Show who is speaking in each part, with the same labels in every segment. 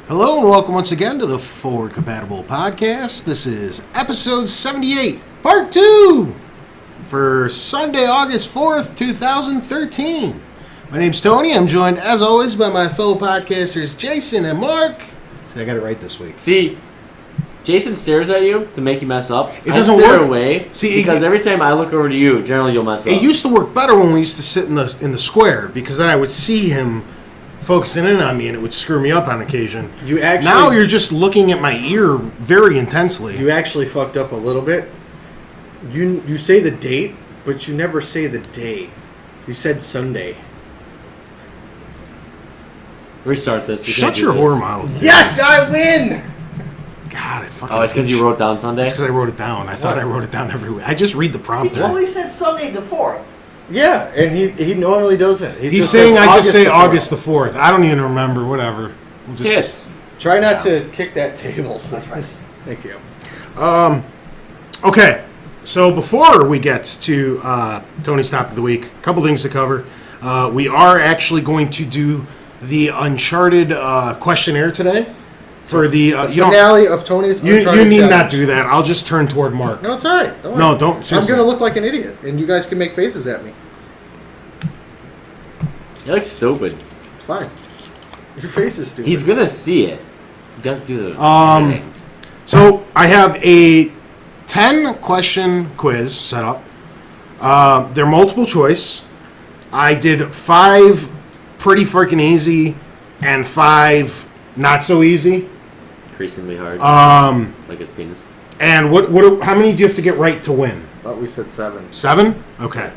Speaker 1: Hello and welcome once again to the FwdCompatible podcast. This is episode 78, part 2, for Sunday, August 4th, 2013. My name's Tony. I'm joined, as always, by my fellow podcasters, Jason and Mark. See, I got it right this week.
Speaker 2: See, Jason stares at you to make you mess up.
Speaker 1: It doesn't
Speaker 2: I stare
Speaker 1: work.
Speaker 2: away
Speaker 1: See,
Speaker 2: because every time I look over to you, generally you'll mess up.
Speaker 1: It used to work better when we used to sit in the square, because then I would see him focusing in on me, and it would screw me up on occasion. Now you're just looking at my ear very intensely.
Speaker 3: You actually fucked up a little bit. You say the date, but you never say the day. You said Sunday.
Speaker 2: Restart this.
Speaker 1: Shut your whore mouth. Dude.
Speaker 3: Yes, I win!
Speaker 1: God, I fucking...
Speaker 2: Oh, it's because you wrote down Sunday?
Speaker 1: It's because I wrote it down. I thought I wrote it down every week. I just read the
Speaker 4: He
Speaker 1: prompter.
Speaker 4: totally said Sunday the 4th.
Speaker 3: Yeah, and he normally does that.
Speaker 1: He's saying I just say August the 4th. I don't even remember. Whatever. We'll just
Speaker 2: Kiss.
Speaker 3: Try not to kick that table.
Speaker 4: That's right.
Speaker 3: Thank you.
Speaker 1: Okay, so before we get to Tony's topic of the week, a couple things to cover. We are actually going to do the Uncharted questionnaire today for the
Speaker 3: finale of Tony's Uncharted
Speaker 1: You need
Speaker 3: challenge.
Speaker 1: not do that. I'll just turn toward Mark.
Speaker 3: No, it's all right. Don't worry.
Speaker 1: No, don't.
Speaker 3: I'm
Speaker 1: Seriously.
Speaker 3: going to look like an idiot, and you guys can make faces at me.
Speaker 2: You look stupid.
Speaker 3: It's fine. Your face is stupid.
Speaker 2: He's going to see it. He does do the...
Speaker 1: So I have a 10-question quiz set up. They're multiple choice. I did 5 pretty freaking easy and 5 not so easy.
Speaker 2: Increasingly hard. Like his penis.
Speaker 1: And how many do you have to get right to win?
Speaker 3: I thought we said 7.
Speaker 1: 7? Okay.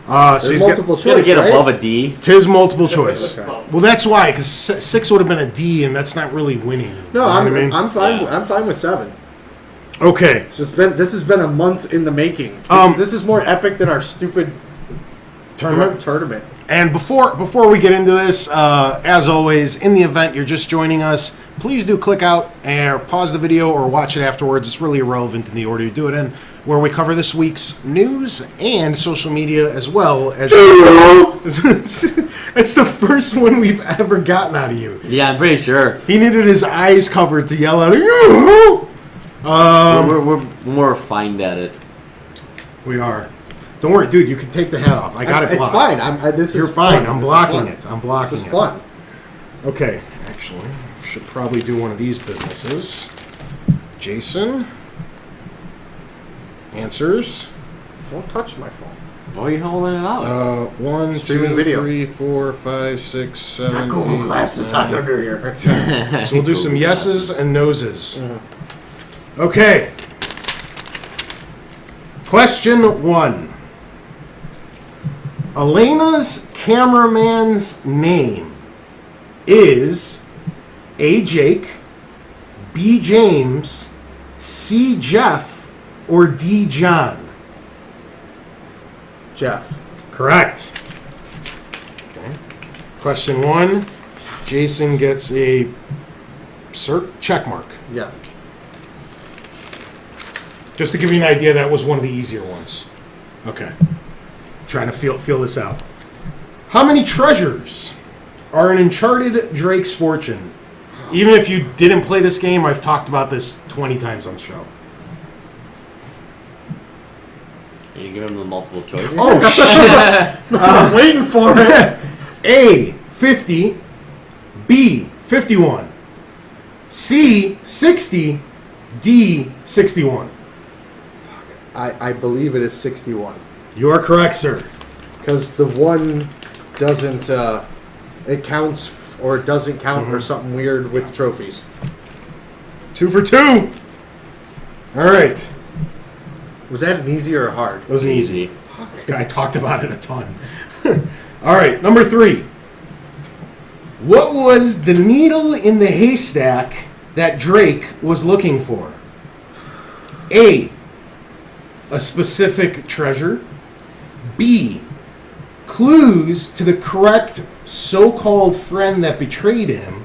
Speaker 1: So
Speaker 3: There's
Speaker 1: he's got
Speaker 3: multiple
Speaker 2: He's going to
Speaker 3: choice,
Speaker 2: get
Speaker 3: right?
Speaker 2: above a D.
Speaker 1: tis multiple choice.
Speaker 3: Okay.
Speaker 1: Well, that's why, because 6 would have been a D, and that's not really winning.
Speaker 3: No,
Speaker 1: You know what I mean?
Speaker 3: I'm fine.
Speaker 2: Yeah.
Speaker 3: I'm fine with 7.
Speaker 1: Okay.
Speaker 3: This has been a month in the making. This is more epic than our stupid tournament.
Speaker 1: And before we get into this, as always, in the event you're just joining us, please do click out and pause the video or watch it afterwards. It's really irrelevant in the order you do it in, where we cover this week's news and social media as well as... It's the first one we've ever gotten out of you.
Speaker 2: Yeah, I'm pretty sure.
Speaker 1: He needed his eyes covered to yell out.
Speaker 2: We're more refined at it.
Speaker 1: We are. Don't worry, dude. You can take the hat off. I got it
Speaker 3: It's
Speaker 1: blocked.
Speaker 3: fine.
Speaker 1: You're fine.
Speaker 3: Fun.
Speaker 1: I'm
Speaker 3: This
Speaker 1: blocking
Speaker 3: is
Speaker 1: it. I'm blocking
Speaker 3: This is
Speaker 1: it.
Speaker 3: fun.
Speaker 1: Okay, actually, should probably do one of these businesses. Jason answers.
Speaker 3: Don't touch my phone.
Speaker 2: Why are you holding it out?
Speaker 1: 1,
Speaker 3: Streaming
Speaker 1: 2,
Speaker 3: video.
Speaker 1: 3, 4, 5, 6, 7,
Speaker 3: Google
Speaker 1: 8,
Speaker 3: glasses
Speaker 1: 9,
Speaker 3: on under here.
Speaker 1: So we'll do some yeses and noses. Okay. Question 1. Elena's cameraman's name is A. Jake, B. James, C. Jeff, or D. John?
Speaker 3: Jeff.
Speaker 1: Correct. Okay. Question 1. Jason gets a check mark.
Speaker 3: Yeah.
Speaker 1: Just to give you an idea, that was one of the easier ones. Okay. Trying to feel this out. How many treasures are in Uncharted Drake's Fortune? Even if you didn't play this game, I've talked about this 20 times on the show.
Speaker 2: Are you giving him the multiple choice?
Speaker 1: Oh, shit.
Speaker 3: I'm waiting for it.
Speaker 1: A, 50. B, 51. C, 60. D, 61.
Speaker 3: I believe it is 61.
Speaker 1: You are correct, sir.
Speaker 3: Because the 1 doesn't, it counts or it doesn't count or something weird with trophies.
Speaker 1: 2 for 2. All right.
Speaker 3: Was that an easy or a hard?
Speaker 1: It was an easy. I talked about it a ton. All right, number 3. What was the needle in the haystack that Drake was looking for? A specific treasure. B, clues to the correct so-called friend that betrayed him.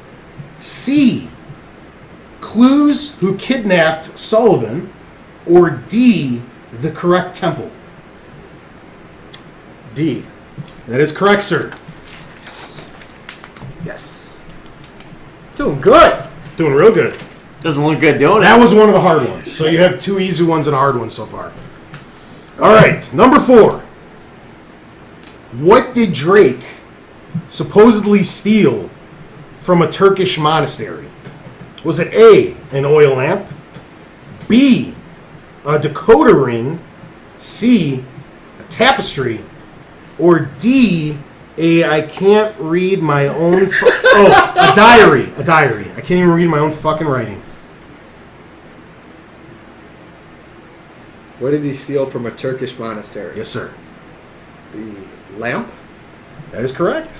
Speaker 1: C, clues who kidnapped Sullivan. Or D, the correct temple.
Speaker 3: D.
Speaker 1: That is correct, sir.
Speaker 3: Yes. Doing good.
Speaker 1: Doing real good.
Speaker 2: Doesn't look good doing
Speaker 1: That
Speaker 2: it.
Speaker 1: was one of the hard ones. So you have 2 easy ones and a hard one so far. All right, number 4. What did Drake supposedly steal from a Turkish monastery? Was it A, an oil lamp, B, a decoder ring, C, a tapestry, or D, I can't read my own... a diary. A diary. I can't even read my own fucking writing.
Speaker 3: What did he steal from a Turkish monastery?
Speaker 1: Yes, sir.
Speaker 3: The lamp?
Speaker 1: That is correct.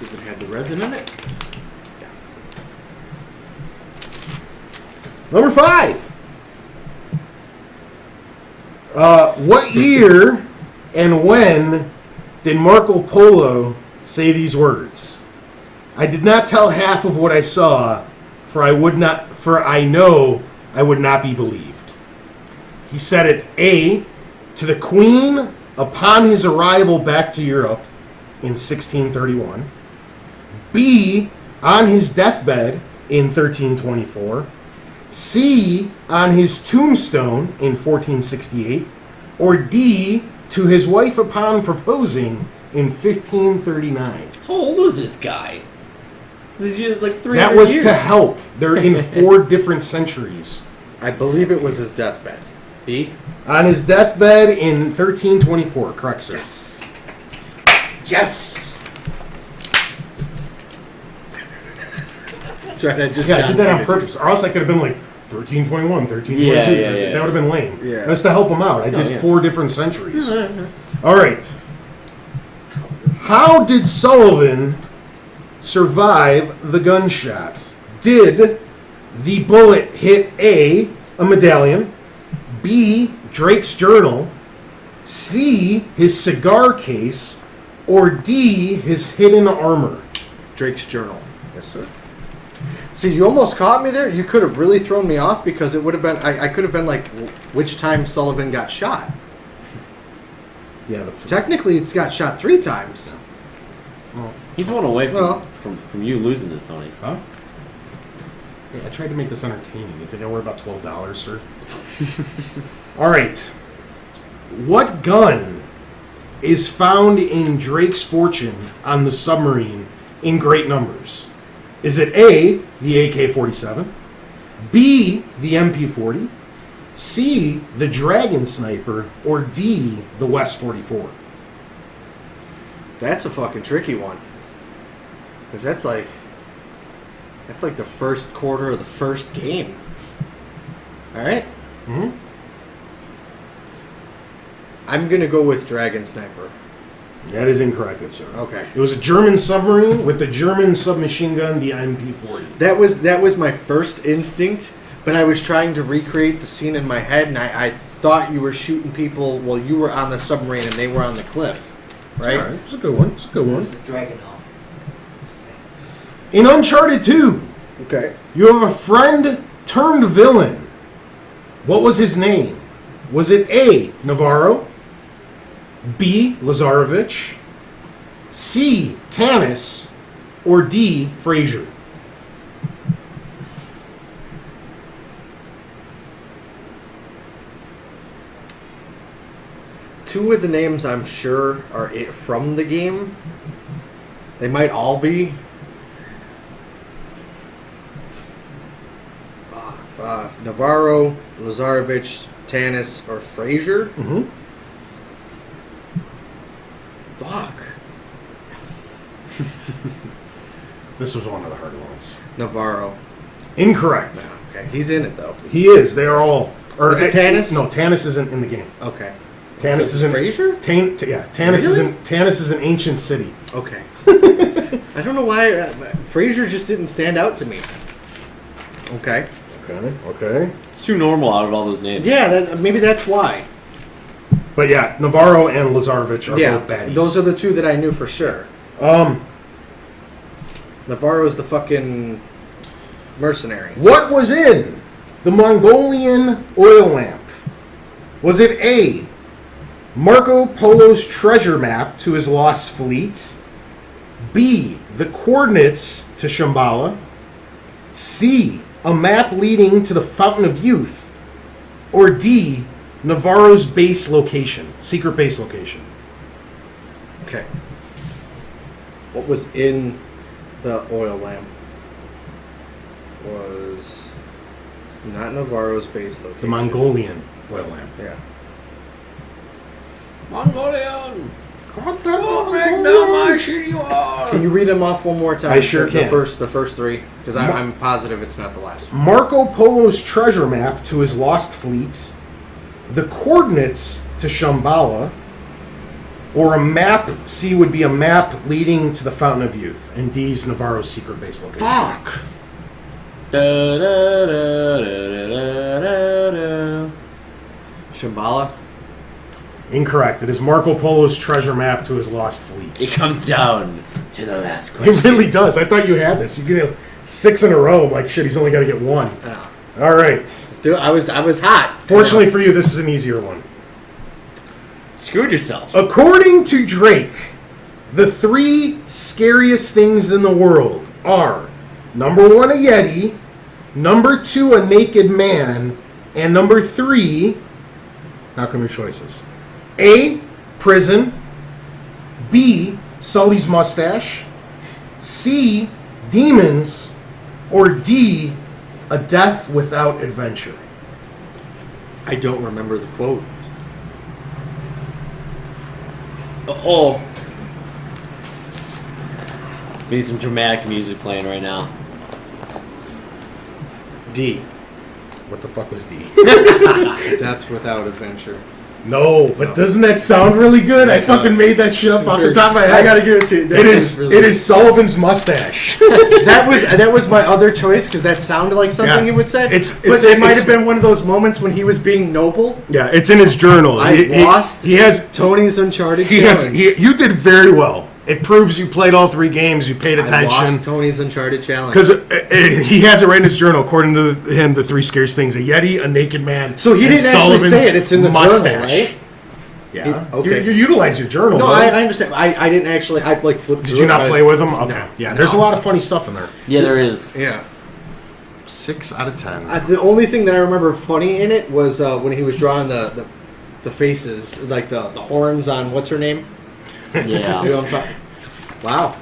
Speaker 3: Does it have the resin in it?
Speaker 1: Number 5. What year and when did Marco Polo say these words? I did not tell half of what I saw, for I know I would not be believed. He said it A, to the Queen upon his arrival back to Europe in 1631. B, on his deathbed in 1324. C, on his tombstone in 1468. Or D, to his wife upon proposing in 1539.
Speaker 2: How old is this guy? This is like 300
Speaker 1: That was
Speaker 2: years.
Speaker 1: to help. They're in 4 different centuries.
Speaker 3: I believe it was his deathbed. B?
Speaker 1: On his deathbed in 1324. Correct, sir.
Speaker 3: Yes. Yes! That's right, I just
Speaker 1: Yeah, I did that on
Speaker 3: Johnson-ed.
Speaker 1: purpose. Or else I could have been like 1321, 1322.
Speaker 2: Yeah.
Speaker 1: That would have been lame.
Speaker 3: Yeah.
Speaker 1: That's to help him out. I did
Speaker 2: yeah.
Speaker 1: 4 different centuries. All right. How did Sullivan survive the gunshot? Did the bullet hit A, a medallion, B, Drake's journal, C, his cigar case, or D, his hidden armor?
Speaker 3: Drake's journal.
Speaker 1: Yes, sir.
Speaker 3: See, you almost caught me there. You could have really thrown me off because it would have been... I could have been like, which time Sullivan got shot?
Speaker 1: Yeah,
Speaker 3: Technically, it's got shot 3 times.
Speaker 2: He's one away
Speaker 3: Well.
Speaker 2: from you losing this, Tony.
Speaker 1: Huh? Hey, I tried to make this entertaining. You think I worry about $12, sir? All right. What gun is found in Drake's fortune on the submarine in great numbers? Is it A, the AK-47, B, the MP-40, C, the Dragon Sniper, or D, the West 44?
Speaker 3: That's a fucking tricky one. Because that's like the first quarter of the first game. Alright?
Speaker 1: Mm-hmm.
Speaker 3: I'm going to go with Dragon Sniper.
Speaker 1: That is incorrect, good sir.
Speaker 3: Okay.
Speaker 1: It was a German submarine with the German submachine gun, the MP-40.
Speaker 3: That was my first instinct, but I was trying to recreate the scene in my head, and I thought you were shooting people while you were on the submarine and they were on the cliff. Right?
Speaker 1: All right, it's a good one. It's a good one.
Speaker 4: It's the dragon off.
Speaker 1: In Uncharted 2,
Speaker 3: Okay.
Speaker 1: you have a friend turned villain. What was his name? Was it A, Navarro, B, Lazarevich, C, Tanis, or D, Frazier?
Speaker 3: Two of the names I'm sure are from the game. They might all be. Navarro, Lazarevich, Tanis, or Frazier.
Speaker 1: Mm-hmm.
Speaker 3: Fuck.
Speaker 1: This was one of the harder ones.
Speaker 3: Navarro.
Speaker 1: Incorrect.
Speaker 3: Okay, he's in it though.
Speaker 1: He is. They are all. Or
Speaker 3: Is it Tanis?
Speaker 1: No, Tanis isn't in the game.
Speaker 3: Okay.
Speaker 1: Tanis is in
Speaker 3: Frazier?
Speaker 1: Tanis is
Speaker 3: Really?
Speaker 1: in Tanis is an ancient city.
Speaker 3: Okay. I don't know why Frazier just didn't stand out to me. Okay.
Speaker 1: Okay.
Speaker 2: It's too normal out of all those names.
Speaker 3: Yeah, maybe that's why.
Speaker 1: But yeah, Navarro and Lazarevich are both baddies.
Speaker 3: those are the two that I knew for sure. Navarro's the fucking mercenary.
Speaker 1: What was in the Mongolian oil lamp? Was it A, Marco Polo's treasure map to his lost fleet, B, the coordinates to Shambhala. C, a map leading to the Fountain of Youth. Or D, Navarro's base location, secret base location.
Speaker 3: Okay. What was in the oil lamp? It's not Navarro's base location.
Speaker 1: The Mongolian oil lamp.
Speaker 3: Yeah.
Speaker 2: Mongolian!
Speaker 1: Can
Speaker 3: Can you read them off one more time?
Speaker 1: I sure can.
Speaker 3: The first three, because I'm positive it's not the last one.
Speaker 1: Marco Polo's treasure map to his lost fleet, the coordinates to Shambhala, or a map. C would be a map leading to the Fountain of Youth, and D's Navarro's secret base location.
Speaker 3: Fuck. Shambhala.
Speaker 1: Incorrect. It is Marco Polo's treasure map to his lost fleet.
Speaker 2: It comes down to the last question.
Speaker 1: It really does. I thought you had this. You get 6 in a row. I'm like, shit, he's only got to get 1.
Speaker 3: Oh.
Speaker 1: All right.
Speaker 3: Dude, I was hot.
Speaker 1: Fortunately for you, this is an easier one.
Speaker 2: Screwed yourself.
Speaker 1: According to Drake, the 3 scariest things in the world are number 1, a Yeti, number 2, a naked man, and number 3, how come your choices? A, prison, B, Sully's mustache, C, demons, or D, a death without adventure.
Speaker 3: I don't remember the quote.
Speaker 2: Oh. We need some dramatic music playing right now.
Speaker 3: D.
Speaker 1: What the fuck was D?
Speaker 3: Death without adventure.
Speaker 1: No, but
Speaker 3: No.
Speaker 1: doesn't that sound really good? I
Speaker 3: It
Speaker 1: fucking
Speaker 3: does.
Speaker 1: made that shit up off the top of my head.
Speaker 3: I gotta give it to you.
Speaker 1: It is Sullivan's mustache.
Speaker 3: That was my other choice because that sounded like something
Speaker 1: Yeah.
Speaker 3: he would say.
Speaker 1: It's-
Speaker 3: but it might
Speaker 1: it's-
Speaker 3: have been one of those moments when he was being noble.
Speaker 1: Yeah, it's in his journal.
Speaker 3: I lost.
Speaker 1: He has.
Speaker 3: Tony's Uncharted
Speaker 1: He has.
Speaker 3: challenge.
Speaker 1: You did very well. It proves you played all 3 games. You paid
Speaker 3: I lost
Speaker 1: attention.
Speaker 3: Tony's Uncharted challenge.
Speaker 1: Because he has it right in his journal. According to him, the 3 scariest things: a Yeti, a naked man.
Speaker 3: So he
Speaker 1: and
Speaker 3: didn't actually
Speaker 1: Sullivan's
Speaker 3: say it. It's in the
Speaker 1: mustache.
Speaker 3: journal, right?
Speaker 1: Yeah.
Speaker 3: Okay.
Speaker 1: You utilize your journal.
Speaker 3: No,
Speaker 1: though.
Speaker 3: I understand. I didn't actually. I like flipped.
Speaker 1: Did
Speaker 3: through
Speaker 1: you
Speaker 3: it,
Speaker 1: not
Speaker 3: but-
Speaker 1: play with him? Okay.
Speaker 3: No.
Speaker 1: Yeah. There's a lot of funny stuff in there.
Speaker 2: Yeah, there is.
Speaker 3: Yeah.
Speaker 1: 6 out of 10.
Speaker 3: The only thing that I remember funny in it was when he was drawing the faces, like the horns on what's her name.
Speaker 2: Yeah.
Speaker 3: You know what I'm talking? Wow.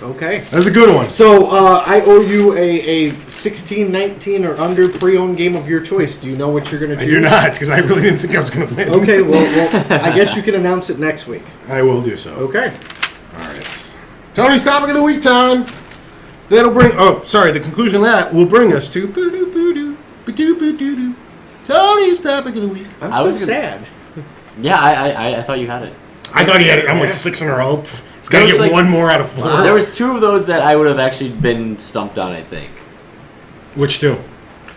Speaker 3: Okay.
Speaker 1: That's a good one.
Speaker 3: So I owe you a 16, 19, or under pre-owned game of your choice. Do you know what you're going to
Speaker 1: I
Speaker 3: choose?
Speaker 1: do not, because I really didn't think I was going to win.
Speaker 3: Okay, well, I guess you can announce it next week.
Speaker 1: I will do so.
Speaker 3: Okay.
Speaker 1: All right. Tony's topic of the week time. That'll bring. Oh, sorry. The conclusion of that will bring us to Tony's topic of the week.
Speaker 3: I'm
Speaker 2: I
Speaker 3: so
Speaker 2: was gonna-
Speaker 3: sad.
Speaker 2: Yeah, I thought you had it.
Speaker 1: I thought he had it. I'm like 6 in a row. It's got to
Speaker 2: There was
Speaker 1: get
Speaker 2: like-
Speaker 1: 1 more out of 4.
Speaker 2: There was 2 of those that I would have actually been stumped on, I think.
Speaker 1: Which 2?
Speaker 3: He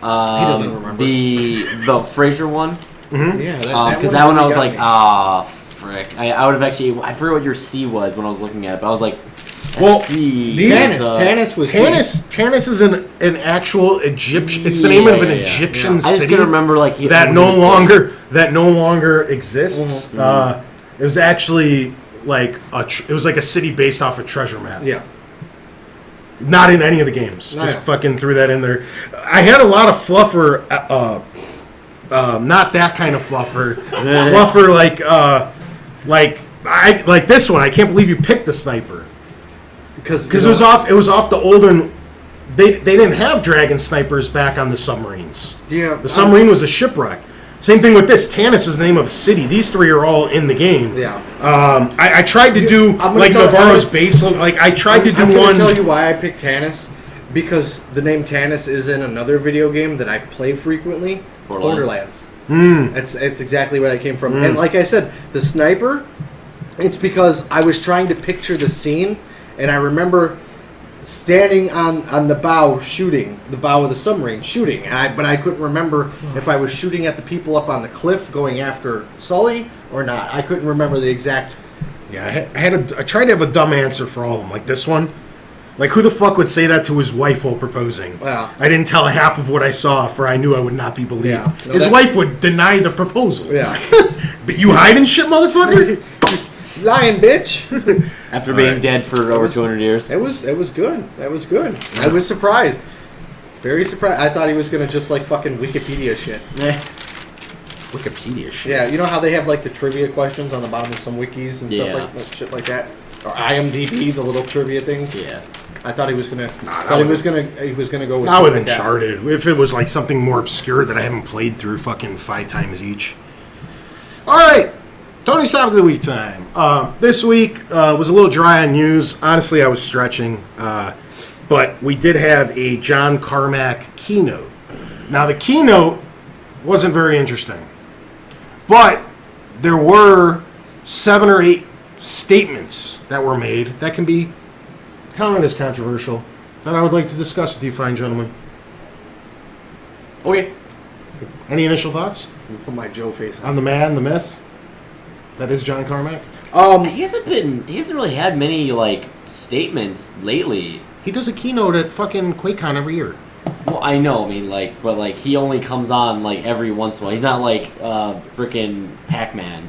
Speaker 3: doesn't remember.
Speaker 2: The Frasier one.
Speaker 3: Yeah,
Speaker 2: Because that one I was like, ah, frick. I would have actually, I forget what your C was when I was looking at it, but I was like,
Speaker 1: Well,
Speaker 2: C.
Speaker 1: these-
Speaker 3: Tanis was
Speaker 1: Tanis is an actual Egyptian. It's the name of an
Speaker 2: Yeah.
Speaker 1: Egyptian
Speaker 2: I just
Speaker 1: city
Speaker 2: can remember like
Speaker 1: that no longer exists. It was actually like it was like a city based off a treasure map.
Speaker 3: Yeah.
Speaker 1: Not in any of the games.
Speaker 3: No,
Speaker 1: Just
Speaker 3: yeah.
Speaker 1: fucking threw that in there. I had a lot of fluffer. Not that kind of fluffer. Fluffer like this one. I can't believe you picked the sniper.
Speaker 3: Because
Speaker 1: Because it was off the older. They didn't have dragon snipers back on the submarines.
Speaker 3: Yeah.
Speaker 1: The submarine was a shipwreck. Same thing with this. Tanis was the name of a city. These 3 are all in the game.
Speaker 3: Yeah.
Speaker 1: I tried to do
Speaker 3: I'm gonna
Speaker 1: like
Speaker 3: tell-
Speaker 1: Navarro's
Speaker 3: I'm
Speaker 1: base. Like I tried to do
Speaker 3: I'm gonna
Speaker 1: one.
Speaker 3: tell you why I picked Tanis. Because the name Tanis is in another video game that I play frequently.
Speaker 2: Borderlands.
Speaker 3: Borderlands. It's exactly where that came from. And like I said, the sniper, it's because I was trying to picture the scene, and I remember standing on the bow shooting, the bow of the submarine shooting, but I couldn't remember if I was shooting at the people up on the cliff going after Sully or not. I couldn't remember the exact.
Speaker 1: Yeah, I tried to have a dumb answer for all of them. Like this one. Like, who the fuck would say that to his wife while proposing?
Speaker 3: Wow.
Speaker 1: I didn't tell half of what I saw, for I knew I would not be believed.
Speaker 3: Yeah. No,
Speaker 1: His
Speaker 3: that-
Speaker 1: wife would deny the proposal.
Speaker 3: Yeah.
Speaker 1: But you hiding shit, motherfucker?
Speaker 3: Lying bitch.
Speaker 2: After being dead for over 200 years.
Speaker 3: It was good. That was good. I was surprised. Very surprised. I thought he was gonna just like fucking Wikipedia shit.
Speaker 1: Wikipedia shit.
Speaker 3: Yeah, you know how they have like the trivia questions on the bottom of some wikis and stuff
Speaker 2: Yeah.
Speaker 3: like shit like that, or IMDb, the little trivia thing.
Speaker 2: Yeah.
Speaker 3: I thought he was gonna.
Speaker 1: He
Speaker 3: was gonna go with
Speaker 1: Not with
Speaker 3: something like that.
Speaker 1: Uncharted. If it was like something more obscure that I haven't played through fucking 5 times each. All right, Tony's topic of the week time. This week was a little dry on news. Honestly, I was stretching, but we did have a John Carmack keynote. Now the keynote wasn't very interesting, but there were 7 or 8 statements that were made that can be counted as controversial that I would like to discuss with you fine gentlemen.
Speaker 2: Okay.
Speaker 1: Any initial thoughts
Speaker 3: Let me put my Joe face on.
Speaker 1: on the man, the myth that is John Carmack?
Speaker 2: He hasn't really had many, like, statements lately.
Speaker 1: He does a keynote at fucking QuakeCon every year.
Speaker 2: Well, I know, I mean, like, but, like, he only comes on, like, every once in a while. He's not, like, freaking Pac-Man.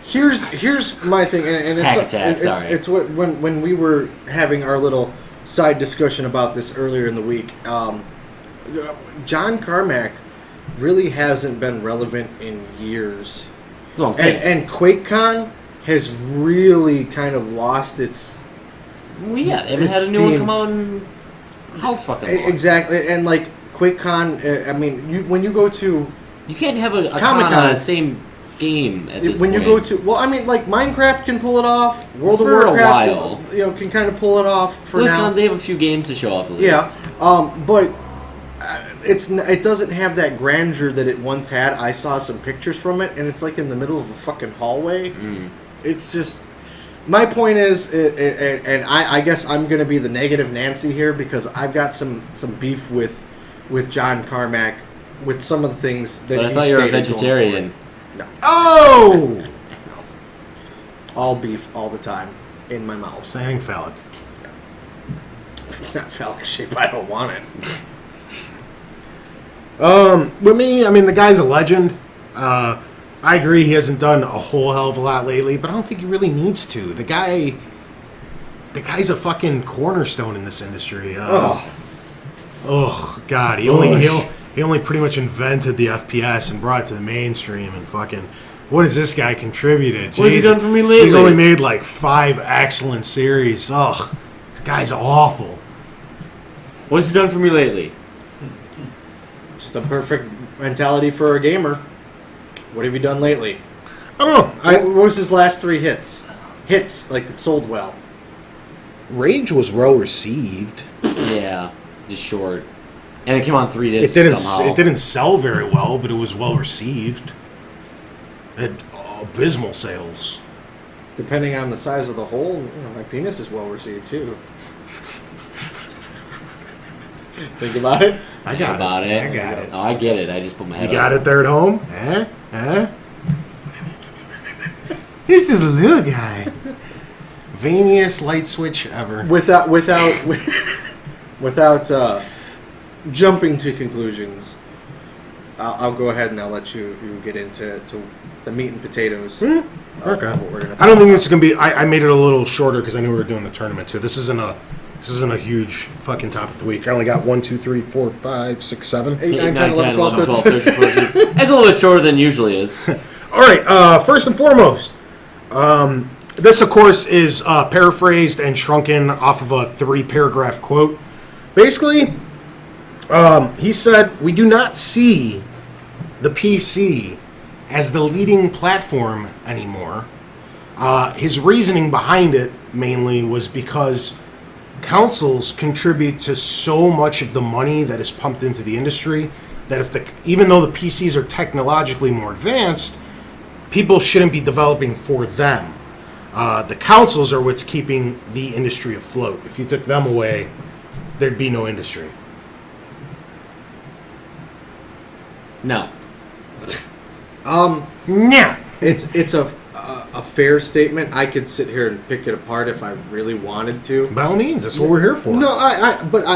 Speaker 3: Here's my thing, and
Speaker 2: Hack
Speaker 3: it's
Speaker 2: attack, sorry.
Speaker 3: it's what when we were having our little side discussion about this earlier in the week. John Carmack really hasn't been relevant in years.
Speaker 2: That's what I'm saying.
Speaker 3: And QuakeCon has really kind of lost its...
Speaker 2: Well, yeah, they haven't had a new one come out in how fucking long?
Speaker 3: Exactly, and like QuakeCon, I mean, when you go to...
Speaker 2: You can't have a
Speaker 3: Comic-Con.
Speaker 2: con on the same game at this
Speaker 3: when
Speaker 2: point.
Speaker 3: you go to... Well, I mean, like, Minecraft can pull it off. World
Speaker 2: For
Speaker 3: of
Speaker 2: a
Speaker 3: Warcraft
Speaker 2: while.
Speaker 3: can kind of pull it off for now.
Speaker 2: BlizzCon, they have a few games to show off at least.
Speaker 3: Yeah, but it doesn't have that grandeur that it once had. I saw some pictures from it, and it's like in the middle of a fucking hallway. It's just... My point is, and I guess I'm going to be the negative Nancy here because I've got some beef with John Carmack with some of the things that
Speaker 2: But I
Speaker 3: he
Speaker 2: thought you were a
Speaker 3: stated going
Speaker 2: vegetarian.
Speaker 3: forward. No.
Speaker 1: Oh!
Speaker 3: All beef all the time in my mouth.
Speaker 1: Saying phallic.
Speaker 3: If it's not phallic shape, I don't want it.
Speaker 1: With me, I mean, the guy's a legend. I agree he hasn't done a whole hell of a lot lately, but I don't think he really needs to. The guy's a fucking cornerstone in this industry. God, he only pretty much invented the FPS and brought it to the mainstream and fucking... What has this guy contributed?
Speaker 2: What has he done for me lately?
Speaker 1: He's only made like 5 excellent series. Ugh, this guy's awful.
Speaker 2: What's he done for me lately?
Speaker 3: It's the perfect mentality for a gamer. What have you done lately?
Speaker 1: I don't know.
Speaker 3: What was his last 3 hits? Hits, like, that sold well.
Speaker 1: Rage was well received.
Speaker 2: Yeah, just short. And it came on 3 discs somehow.
Speaker 1: It didn't sell very well, but it was well received. It had abysmal sales.
Speaker 3: Depending on the size of the hole, my penis is well received, too. Think about it.
Speaker 1: I got
Speaker 2: about
Speaker 1: it.
Speaker 2: it.
Speaker 1: I got it.
Speaker 2: Oh, I get it. I just put my head
Speaker 1: You got
Speaker 2: up.
Speaker 1: it there at home? He's just a little guy. Veiniest light switch ever.
Speaker 3: Without jumping to conclusions, I'll go ahead and I'll let you get into the meat and potatoes.
Speaker 1: Okay.
Speaker 3: What we're gonna
Speaker 1: I don't think this is gonna be. I made it a little shorter because I knew we were doing the tournament too. This isn't a huge fucking topic of the week. I only got 1, 2, 3, 4, 5, 6, 7.
Speaker 3: 8, 9, 10, 11, 12, 13.
Speaker 2: 13, 14. It's a little bit shorter than it usually is.
Speaker 1: All right. First and foremost, this of course is paraphrased and shrunken off of a 3-paragraph quote. Basically, he said, "We do not see the PC as the leading platform anymore." His reasoning behind it mainly was because consoles contribute to so much of the money that is pumped into the industry that even though the PCs are technologically more advanced, people shouldn't be developing for them. The consoles are what's keeping the industry afloat. If you took them away, there'd be no industry.
Speaker 2: No.
Speaker 1: Yeah.
Speaker 3: It's a fair statement. I could sit here and pick it apart if I really wanted to.
Speaker 1: By all means, that's what we're here for.
Speaker 3: No,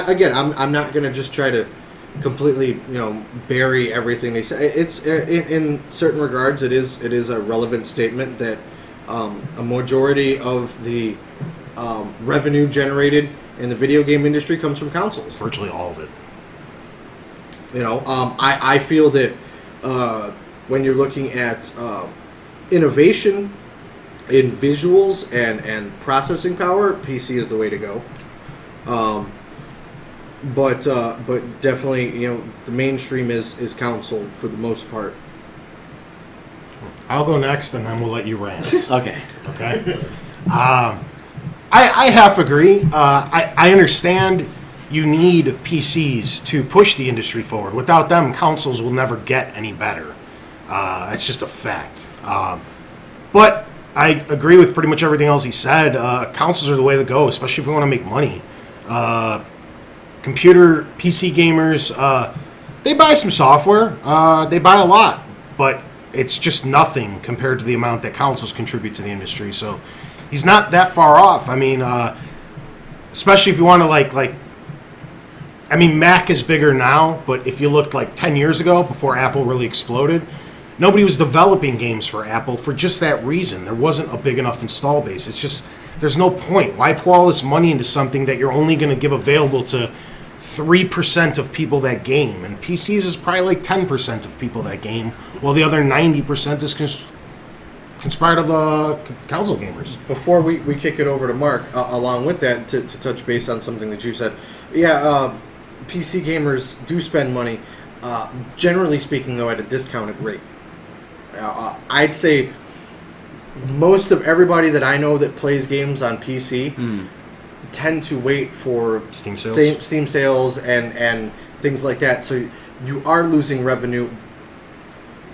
Speaker 3: again, I'm not going to just try to completely, bury everything they say. It's in certain regards, it is a relevant statement that A majority of the revenue generated in the video game industry comes from consoles.
Speaker 1: Virtually all of it.
Speaker 3: You know, I feel that when you're looking at innovation in visuals and processing power, PC is the way to go. But definitely, you know, the mainstream is console for the most part.
Speaker 1: I'll go next, and then we'll let you rant.
Speaker 2: Okay.
Speaker 1: Okay. I half agree. I understand you need PCs to push the industry forward. Without them, consoles will never get any better. It's just a fact. But I agree with pretty much everything else he said. Consoles are the way to go, especially if you want to make money. Computer, PC gamers, they buy some software. They buy a lot, but it's just nothing compared to the amount that consoles contribute to the industry. So he's not that far off. I mean, especially if you want to I mean, Mac is bigger now, but if you looked like 10 years ago, before Apple really exploded, nobody was developing games for Apple for just that reason. There wasn't a big enough install base. It's just, there's no point. Why pour all this money into something that you're only going to give available to 3% of people that game? And PCs is probably like 10% of people that game, while the other 90% is conspired of console gamers.
Speaker 3: Before we kick it over to Mark, along with that, to touch base on something that you said, PC gamers do spend money, generally speaking, though, at a discounted rate. I'd say most of everybody that I know that plays games on PC tend to wait for
Speaker 1: Steam sales,
Speaker 3: Steam sales and things like that. So you are losing revenue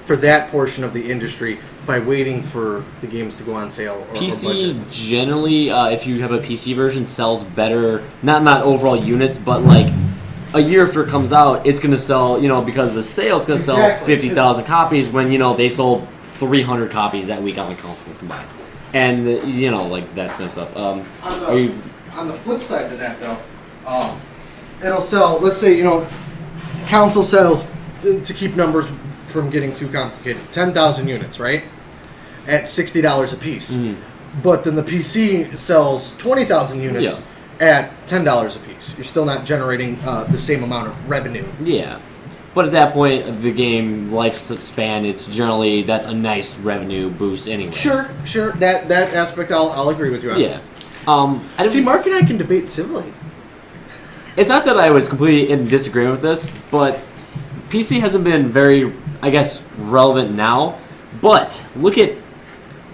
Speaker 3: for that portion of the industry by waiting for the games to go on sale. Or
Speaker 2: PC generally, if you have a PC version, sells better. Not overall units, but like a year after it comes out, it's going to sell. You know, because of the sale, it's going to sell 50,000 copies when they sold 300 copies that week on the consoles combined, and like that kind of stuff.
Speaker 3: On the flip side to that, though, it'll sell. Let's say console sales, to keep numbers from getting too complicated, 10,000 units, right? At $60 a piece. But then the PC sells 20,000 units at $10 a piece. You're still not generating the same amount of revenue.
Speaker 2: Yeah. But at that point of the game lifespan, that's a nice revenue boost anyway.
Speaker 3: Sure. That aspect I'll agree with you on.
Speaker 2: Yeah.
Speaker 3: See, Mark and I can debate civilly.
Speaker 2: It's not that I was completely in disagreement with this, but PC hasn't been very, I guess, relevant now. But look at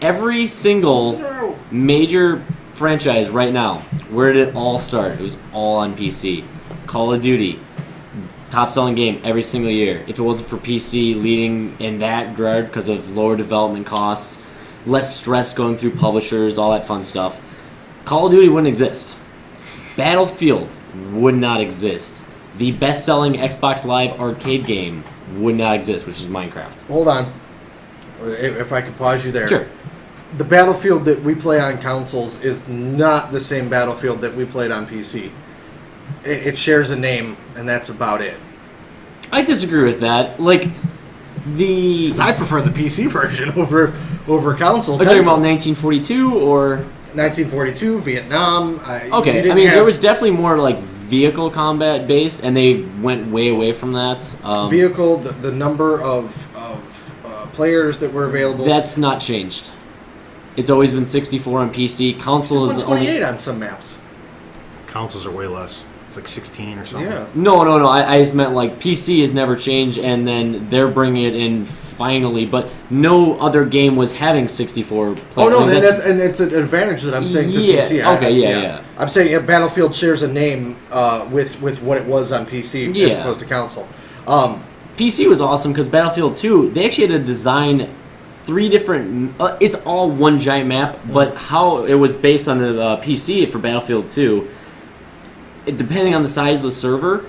Speaker 2: every single major franchise right now. Where did it all start? It was all on PC. Call of Duty, top-selling game every single year. If it wasn't for PC leading in that regard because of lower development costs, less stress going through publishers, all that fun stuff, Call of Duty wouldn't exist. Battlefield would not exist. The best-selling Xbox Live arcade game would not exist, which is Minecraft.
Speaker 3: Hold on. If I could pause you there.
Speaker 2: Sure.
Speaker 3: The Battlefield that we play on consoles is not the same Battlefield that we played on PC. It shares a name, and that's about it.
Speaker 2: I disagree with that. I
Speaker 3: prefer the PC version over console.
Speaker 2: Are you talking about 1942 or
Speaker 3: 1942, Vietnam?
Speaker 2: Okay, I mean there was definitely more like vehicle combat based, and they went way away from that.
Speaker 3: Vehicle, the number of players that were available.
Speaker 2: That's not changed. It's always been 64 on PC. Console is only
Speaker 3: 28 on some maps.
Speaker 1: Consoles are way less. It's like 16 or something.
Speaker 3: Yeah.
Speaker 2: No. I just meant like PC has never changed, and then they're bringing it in finally. But no other game was having 64 players.
Speaker 3: Oh no, and it's an advantage that I'm saying to PC.
Speaker 2: Okay, yeah.
Speaker 3: I'm saying Battlefield shares a name with what it was on PC as opposed to console.
Speaker 2: PC was awesome because Battlefield 2, they actually had to design 3 different. It's all one giant map, but how it was based on the PC for Battlefield 2. Depending on the size of the server,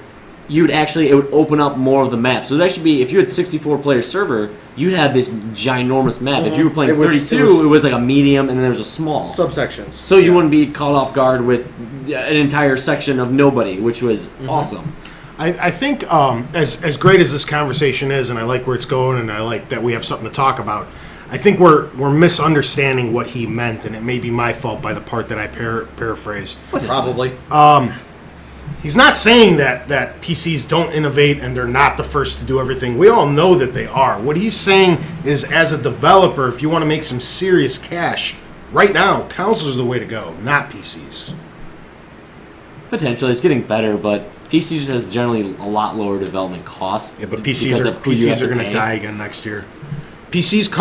Speaker 2: it would open up more of the map. So it would actually be, if you had 64 player server, you had this ginormous map. If you were playing 32, it was like a medium, and then there was a small
Speaker 3: subsections.
Speaker 2: So you wouldn't be caught off guard with an entire section of nobody, which was awesome.
Speaker 1: I think as great as this conversation is, and I like where it's going, and I like that we have something to talk about, I think we're misunderstanding what he meant, and it may be my fault by the part that I paraphrased.
Speaker 3: Probably.
Speaker 1: He's not saying that PCs don't innovate and they're not the first to do everything. We all know that they are. What he's saying is, as a developer, if you want to make some serious cash, right now, consoles are the way to go, not PCs.
Speaker 2: Potentially, it's getting better, but PCs has generally a lot lower development costs.
Speaker 1: Yeah, but PCs are going to die again next year. PCs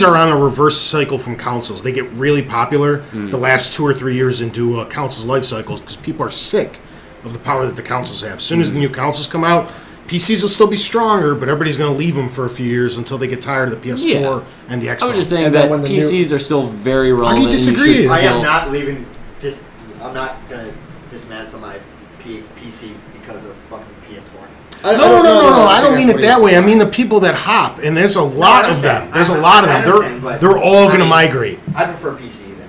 Speaker 1: are on a reverse cycle from consoles. They get really popular the last 2 or 3 years into a console's life cycles because people are sick of the power that the consoles have. As soon as the new consoles come out, PCs will still be stronger, but everybody's going to leave them for a few years until they get tired of the PS4 and the Xbox.
Speaker 2: I was just saying that PCs are still very relevant.
Speaker 1: How do you disagree?
Speaker 4: I am not leaving. I'm not gonna dismantle my PC because of fucking PS4.
Speaker 1: No. I don't mean it that way. I mean the people that hop, and there's a lot of them. There's a lot of them. They're all going to migrate.
Speaker 4: I prefer PC then,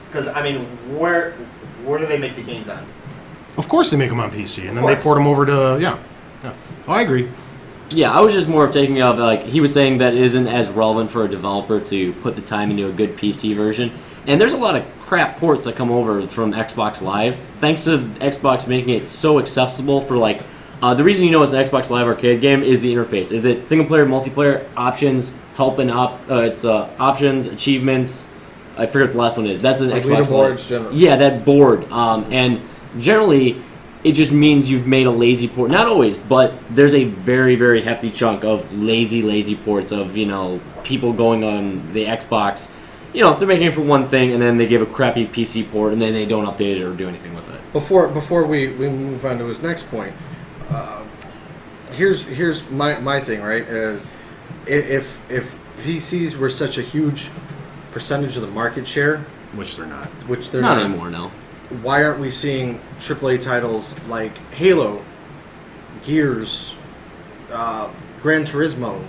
Speaker 4: because I mean, where do they make the games on?
Speaker 1: Of course they make them on PC, and then they port them over to Oh, I agree.
Speaker 2: Yeah, I was just more of taking of like he was saying that it isn't as relevant for a developer to put the time into a good PC version. And there's a lot of crap ports that come over from Xbox Live, thanks to Xbox making it so accessible for like. The reason you know it's an Xbox Live Arcade game is the interface. Is it single player, multiplayer, options, help and it's options, achievements. I forget what the last one is. That's an Xbox Live. Yeah, that board. And generally, it just means you've made a lazy port. Not always, but there's a very, very hefty chunk of lazy ports of people going on the Xbox. They're making it for one thing, and then they give a crappy PC port, and then they don't update it or do anything with it.
Speaker 3: Before we move on to his next point. Here's my thing, right? If PCs were such a huge percentage of the market share,
Speaker 1: which they're not,
Speaker 2: not anymore, no.
Speaker 3: Why aren't we seeing AAA titles like Halo, Gears, Gran Turismo,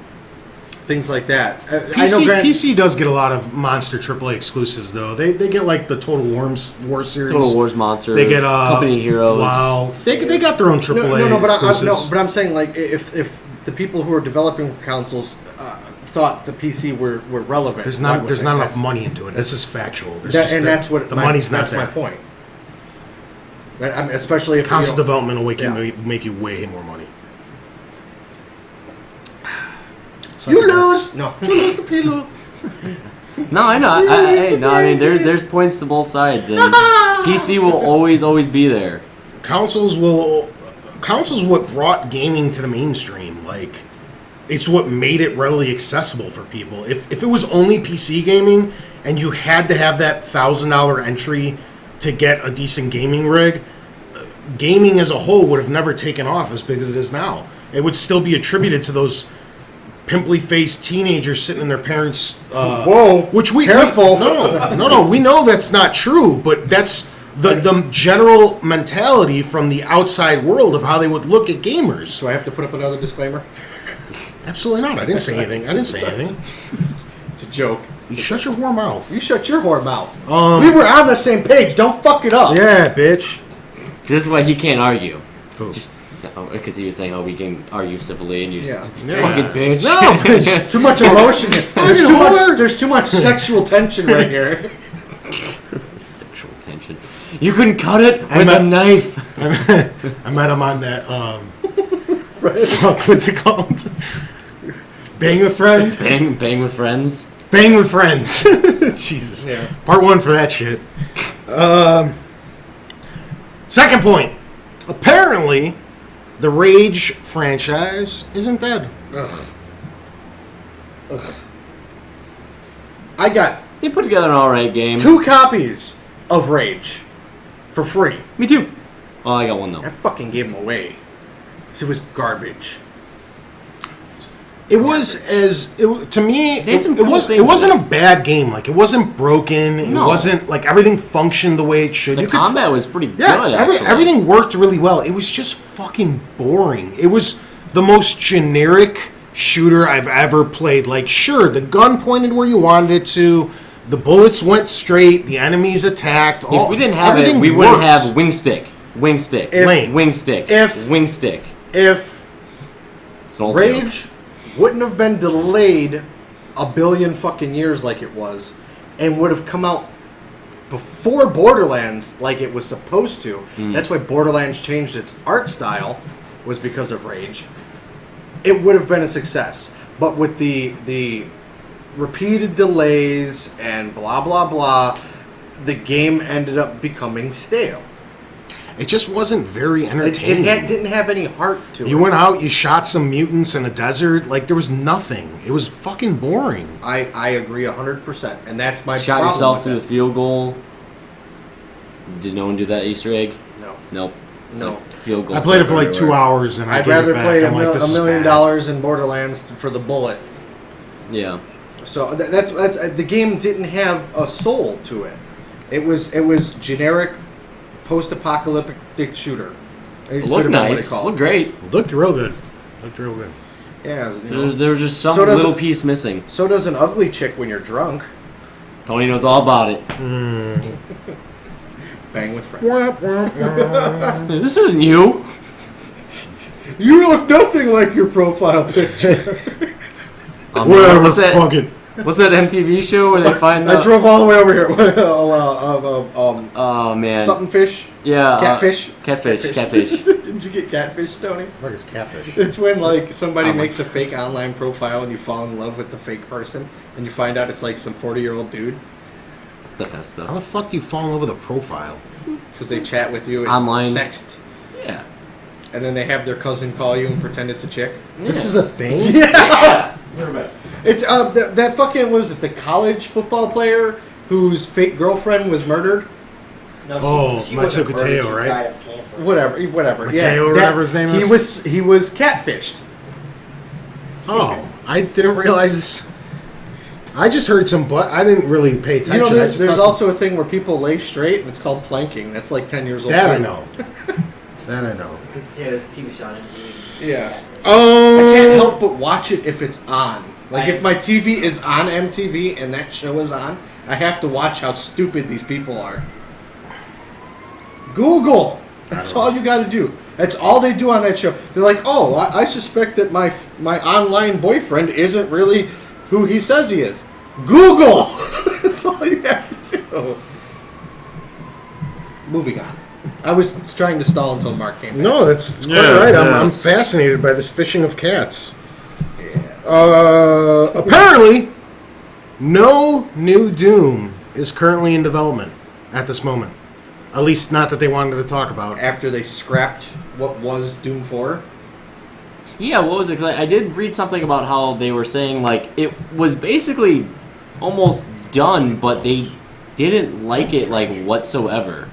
Speaker 3: things like that?
Speaker 1: PC does get a lot of monster AAA exclusives, though. They get like the Total War series,
Speaker 2: Total Wars Monster.
Speaker 1: They get
Speaker 2: Company Heroes.
Speaker 1: Wow, they got their own AAA exclusives.
Speaker 3: But I'm saying like if the people who are developing consoles thought the PC were relevant,
Speaker 1: there's not enough money into it. This is factual.
Speaker 3: That's what
Speaker 1: the money's not there.
Speaker 3: That's my point. Right? I mean, especially if
Speaker 1: console development will make you way more money.
Speaker 3: You lose. No, you lose the pillow.
Speaker 2: No, I know. I mean, there's points to both sides, and PC will always be there.
Speaker 1: Consoles what brought gaming to the mainstream. Like, it's what made it readily accessible for people. If it was only PC gaming and you had to have that $1,000 entry to get a decent gaming rig, gaming as a whole would have never taken off as big as it is now. It would still be attributed to those pimply-faced teenagers sitting in their parents'
Speaker 3: whoa!
Speaker 1: Which we
Speaker 3: careful.
Speaker 1: No. We know that's not true, but that's the general mentality from the outside world of how they would look at gamers.
Speaker 3: So I have to put up another disclaimer?
Speaker 1: Absolutely not. I didn't say anything.
Speaker 3: It's a joke.
Speaker 1: You shut your whore mouth.
Speaker 3: You shut your whore mouth. We were on the same page. Don't fuck it up.
Speaker 1: Yeah, bitch.
Speaker 2: This is why he can't argue.
Speaker 1: Who?
Speaker 2: Because he was saying, we can argue civilly, and you fucking bitch.
Speaker 1: No, bitch.
Speaker 3: Too much emotion. There's too much sexual tension right here.
Speaker 2: Sexual tension. You couldn't cut it with a knife.
Speaker 1: I met him on that. What's it called? Bang with friends.
Speaker 2: Bang with friends.
Speaker 1: Bang with friends. Jesus.
Speaker 3: Yeah.
Speaker 1: Part 1 for that shit. Second point. Apparently, the Rage franchise isn't dead.
Speaker 3: Ugh. I got
Speaker 2: They put together an alright game.
Speaker 3: 2 copies of Rage for free.
Speaker 2: Me too. Oh, I got one though.
Speaker 3: I fucking gave them away. Because it was garbage.
Speaker 1: It was to me.
Speaker 2: It
Speaker 1: wasn't a bad game. Like, it wasn't broken. It wasn't like everything functioned the way it should.
Speaker 2: The combat was pretty good.
Speaker 1: Yeah, everything worked really well. It was just fucking boring. It was the most generic shooter I've ever played. Like, sure, the gun pointed where you wanted it to. The bullets went straight. The enemies attacked.
Speaker 2: If we didn't have it, we wouldn't have wing stick.
Speaker 3: If Rage wouldn't have been delayed a billion fucking years like it was, and would have come out before Borderlands like it was supposed to. That's why Borderlands changed its art style, was because of Rage. It would have been a success. But with the repeated delays and blah blah blah, the game ended up becoming stale.
Speaker 1: It just wasn't very entertaining.
Speaker 3: It didn't have any heart to it.
Speaker 1: You went out, you shot some mutants in a desert. Like, there was nothing. It was fucking boring.
Speaker 3: I agree 100%, and that's my
Speaker 2: Shot
Speaker 3: problem
Speaker 2: yourself
Speaker 3: with
Speaker 2: through
Speaker 3: it.
Speaker 2: the field goal. Did no one do that Easter egg?
Speaker 3: No.
Speaker 2: Nope. It's
Speaker 3: No.
Speaker 2: like field goal.
Speaker 1: I played it for like 2
Speaker 2: everywhere.
Speaker 1: hours, and I
Speaker 3: I'd
Speaker 1: gave
Speaker 3: rather
Speaker 1: it back.
Speaker 3: play
Speaker 1: I'm like, this
Speaker 3: $1
Speaker 1: is
Speaker 3: million
Speaker 1: bad.
Speaker 3: in Borderlands for the bullet.
Speaker 2: Yeah.
Speaker 3: So that's the game didn't have a soul to it. It was generic post-apocalyptic shooter. It
Speaker 2: It looked
Speaker 3: could've been what
Speaker 2: nice.
Speaker 3: it called.
Speaker 2: Looked great.
Speaker 1: Looked real good. Looked real good.
Speaker 3: Yeah. You know.
Speaker 2: There was just some
Speaker 3: So does
Speaker 2: little
Speaker 3: it-
Speaker 2: piece missing.
Speaker 3: So does an ugly chick when you're drunk.
Speaker 2: Tony knows all about it.
Speaker 3: Bang with friends.
Speaker 2: This isn't you.
Speaker 3: You look nothing like your profile picture.
Speaker 1: Whatever,
Speaker 2: What's that?
Speaker 1: fuck it.
Speaker 2: What's that MTV show where they find the?
Speaker 3: I drove all the way over here.
Speaker 2: Oh man.
Speaker 3: Something fish.
Speaker 2: Yeah.
Speaker 3: Catfish.
Speaker 2: Catfish.
Speaker 3: Did you get catfish, Tony?
Speaker 1: Fuck is catfish?
Speaker 3: It's when like somebody
Speaker 2: Oh my-
Speaker 3: makes a fake online profile and you fall in love with the fake person and you find out it's like some 40-year-old dude
Speaker 2: That kind of
Speaker 1: How
Speaker 2: stuff.
Speaker 1: the fuck do you fall in love with a profile?
Speaker 3: because they chat with you
Speaker 2: It's
Speaker 3: and
Speaker 2: online.
Speaker 3: sext,
Speaker 2: Yeah.
Speaker 3: and then they have their cousin call you and pretend it's a chick.
Speaker 1: This is a thing?
Speaker 2: Yeah.
Speaker 3: It's that fucking was it the college football player whose fake girlfriend was murdered.
Speaker 4: No,
Speaker 1: Oh,
Speaker 4: she wasn't
Speaker 1: Matsuko
Speaker 4: murdered,
Speaker 1: Teo,
Speaker 4: she
Speaker 1: right?
Speaker 4: died of cancer.
Speaker 3: Whatever.
Speaker 1: Mateo or
Speaker 3: that-
Speaker 1: whatever his name is?
Speaker 3: He was catfished.
Speaker 1: Oh, I didn't realize this. I just heard some, but I didn't really pay attention.
Speaker 3: You know,
Speaker 1: I just
Speaker 3: there's
Speaker 1: thought
Speaker 3: also a thing where people lay straight, and it's called planking. That's like 10 years old.
Speaker 1: that I
Speaker 3: too.
Speaker 1: know. That I know.
Speaker 4: Yeah, there's a TV show on MTV.
Speaker 3: Yeah. I can't
Speaker 1: Um,
Speaker 3: help but watch it if it's on. Like, if my TV is on MTV and that show is on, I have to watch how stupid these people are. Google! That's all you gotta do. That's all they do on that show. They're like, oh, I suspect that my online boyfriend isn't really who he says he is. Google! That's all you have to do. Moving on. I was trying to stall until Mark came back.
Speaker 1: no, that's quite
Speaker 2: Yes,
Speaker 1: right. I'm
Speaker 2: yes.
Speaker 1: fascinated by this fishing of cats. Apparently, no new Doom is currently in development at this moment. At least, not that they wanted to talk about.
Speaker 3: After they scrapped what was Doom 4.
Speaker 2: Yeah, what was it? 'Cause I did read something about how they were saying like it was basically almost done, but they didn't like it like whatsoever.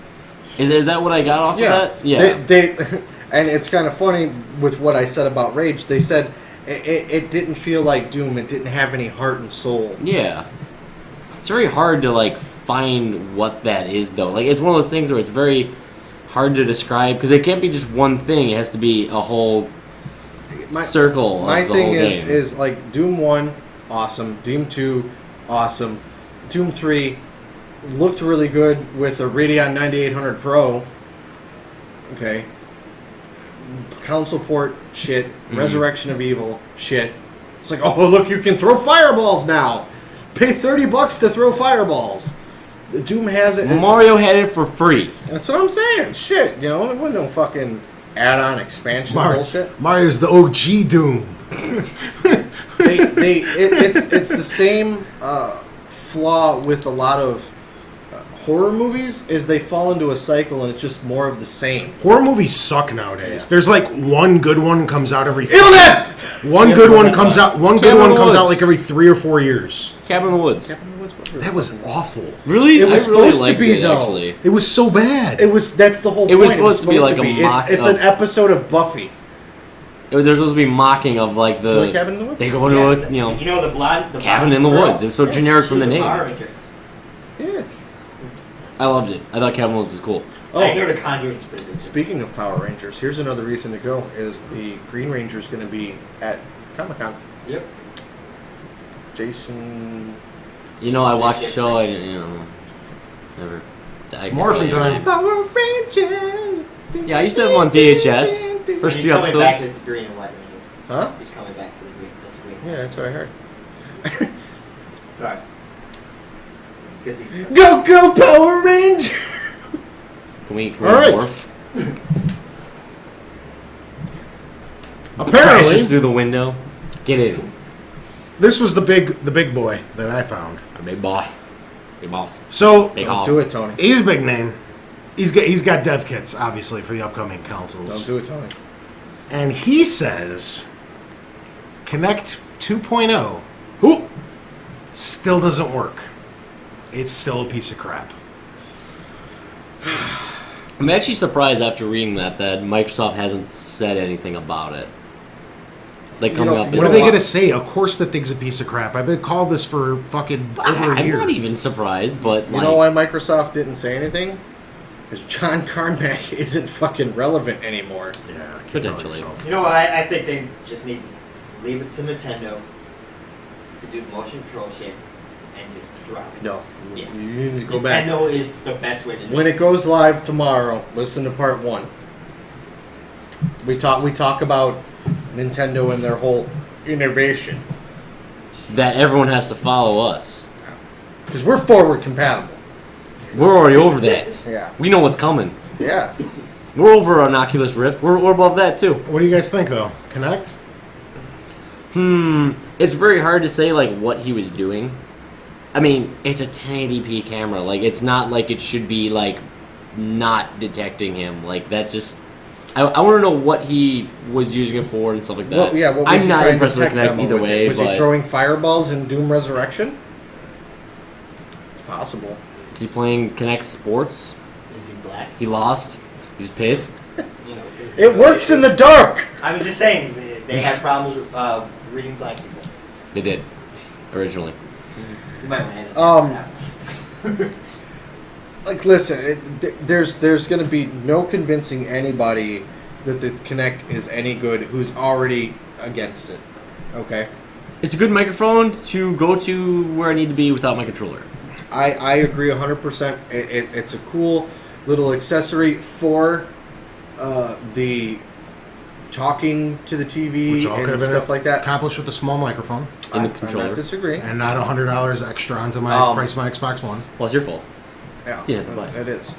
Speaker 2: Is that what I got off of that? Yeah.
Speaker 3: They and it's kind of funny with what I said about Rage. They said it didn't feel like Doom. It didn't have any heart and soul.
Speaker 2: Yeah. It's very hard to like find what that is though. Like it's one of those things where it's very hard to describe because it can't be just one thing. It has to be a whole circle
Speaker 3: My
Speaker 2: of the
Speaker 3: thing
Speaker 2: whole game.
Speaker 3: is like Doom 1, awesome. Doom 2, awesome. Doom 3 looked really good with a Radeon 9800 Pro. Okay. Console port, shit. Resurrection of Evil, shit. It's like, oh, look, you can throw fireballs now. Pay $30 to throw fireballs. Doom has it.
Speaker 2: Mario had it for free.
Speaker 3: That's what I'm saying. Shit, you know, it wasn't no fucking add-on expansion bullshit.
Speaker 1: Mario's the OG Doom.
Speaker 3: It's the same flaw with a lot of horror movies is they fall into a cycle and it's just more of the same.
Speaker 1: Horror movies suck nowadays.
Speaker 3: Yeah.
Speaker 1: There's like one good one comes out every.
Speaker 3: Evil Dead!
Speaker 1: One
Speaker 3: Yeah,
Speaker 1: good
Speaker 3: but
Speaker 1: one
Speaker 3: that-
Speaker 1: comes out. One good
Speaker 2: Cabin in
Speaker 1: one
Speaker 2: the
Speaker 1: comes out
Speaker 2: Woods.
Speaker 1: like every 3 or 4 years.
Speaker 2: Cabin in the Woods.
Speaker 1: That was awful.
Speaker 2: Really?
Speaker 3: It was
Speaker 2: I really
Speaker 3: supposed to
Speaker 2: liked
Speaker 3: be,
Speaker 2: it,
Speaker 3: though.
Speaker 2: Actually.
Speaker 1: It was so bad.
Speaker 3: That's the whole
Speaker 2: It
Speaker 3: point.
Speaker 2: was supposed to be like a mock
Speaker 3: It's
Speaker 2: of-
Speaker 3: an episode of Buffy.
Speaker 2: There's supposed to be mocking of like
Speaker 3: Do you like
Speaker 2: the
Speaker 3: Cabin in the Woods?
Speaker 2: they go into a
Speaker 4: You know the blonde. The
Speaker 2: cabin
Speaker 4: blonde
Speaker 2: in the
Speaker 4: girl?
Speaker 2: woods. It was so generic
Speaker 4: she
Speaker 2: from the
Speaker 4: was a
Speaker 2: name.
Speaker 4: Power Ranger.
Speaker 3: Yeah.
Speaker 2: I loved it. I thought Cabin in the Woods was cool.
Speaker 4: I hear the Conjuring's pretty good.
Speaker 3: Speaking of Power Rangers, here's another reason to go: is the Green Ranger's going to be at Comic-Con.
Speaker 4: Yep.
Speaker 3: Jason.
Speaker 2: You know, I watched the show. I didn't, never.
Speaker 1: It's morphin' time.
Speaker 3: Power Rangers.
Speaker 2: Yeah, I used to have them on VHS. First
Speaker 4: He's
Speaker 2: few
Speaker 4: coming back
Speaker 2: episodes.
Speaker 4: as the Green and White Ranger.
Speaker 3: Huh?
Speaker 4: He's coming back for the Green. That's green.
Speaker 3: Yeah, that's what I heard.
Speaker 4: Sorry. Good to
Speaker 3: Go Power Ranger!
Speaker 2: Can we
Speaker 1: All right.
Speaker 2: morph?
Speaker 1: Apparently,
Speaker 2: Crashes through the window. Get in.
Speaker 1: this was the big boy that I found.
Speaker 2: A big boy. Big boss.
Speaker 1: So
Speaker 2: Big
Speaker 3: Don't
Speaker 2: hall.
Speaker 3: do it, Tony.
Speaker 1: he's a big name. He's got dev kits, obviously, for the upcoming consoles.
Speaker 3: Don't do it, Tony.
Speaker 1: And he says Connect 2.0
Speaker 2: Who?
Speaker 1: still doesn't work. It's still a piece of crap.
Speaker 2: I'm actually surprised after reading that Microsoft hasn't said anything about it. Like coming up.
Speaker 1: What are they going to say? Of course that thing's a piece of crap. I've been called this for fucking over a year.
Speaker 2: I'm not even surprised, but
Speaker 3: You know why Microsoft didn't say anything? Because John Carmack isn't fucking relevant anymore.
Speaker 1: Yeah, I can't
Speaker 2: Potentially.
Speaker 1: tell yourself.
Speaker 4: You know what? I think they just need to leave it to Nintendo to do the motion control shit and just drop it.
Speaker 3: No.
Speaker 4: Yeah.
Speaker 3: You need to go back.
Speaker 4: Nintendo is the best way to do
Speaker 3: When
Speaker 4: it.
Speaker 3: it goes live tomorrow, listen to part 1. We talk about Nintendo and their whole innovation.
Speaker 2: that everyone has to follow us.
Speaker 3: Because we're forward compatible.
Speaker 2: We're already over that.
Speaker 3: Yeah.
Speaker 2: We know what's coming.
Speaker 3: Yeah.
Speaker 2: We're over an Oculus Rift. We're above that too.
Speaker 1: What do you guys think, though? Connect?
Speaker 2: It's very hard to say like what he was doing. I mean, it's a 1080p camera. Like, it's not like it should be like not detecting him. Like, that's just. I want to know what he was using it for and stuff like that.
Speaker 3: Well, yeah. What was
Speaker 2: I'm
Speaker 3: he
Speaker 2: not
Speaker 3: trying to
Speaker 2: impressed with
Speaker 3: detect
Speaker 2: Kinect
Speaker 3: demo
Speaker 2: either
Speaker 3: with it?
Speaker 2: way.
Speaker 3: Was
Speaker 2: but
Speaker 3: he throwing fireballs in Doom Resurrection? It's possible.
Speaker 2: is he playing Kinect Sports?
Speaker 4: Is he black?
Speaker 2: He lost. He's pissed.
Speaker 4: You know,
Speaker 3: It works in the dark.
Speaker 4: I'm just saying they had problems reading black people.
Speaker 2: They did originally.
Speaker 4: You might want to edit that.
Speaker 3: Like, listen, there's going to be no convincing anybody that the Kinect is any good who's already against it. Okay?
Speaker 2: It's a good microphone to go to where I need to be without my controller.
Speaker 3: I agree 100%. It's a cool little accessory for the talking to the TV
Speaker 1: Which all could
Speaker 3: and
Speaker 1: have been
Speaker 3: stuff like that.
Speaker 1: accomplished with a small microphone
Speaker 2: In the
Speaker 3: I'm
Speaker 2: controller.
Speaker 3: not disagreeing.
Speaker 1: and not $100 extra onto my price of my Xbox One.
Speaker 2: Well, it's your fault.
Speaker 3: Yeah,
Speaker 2: Yeah, bye.
Speaker 3: it is.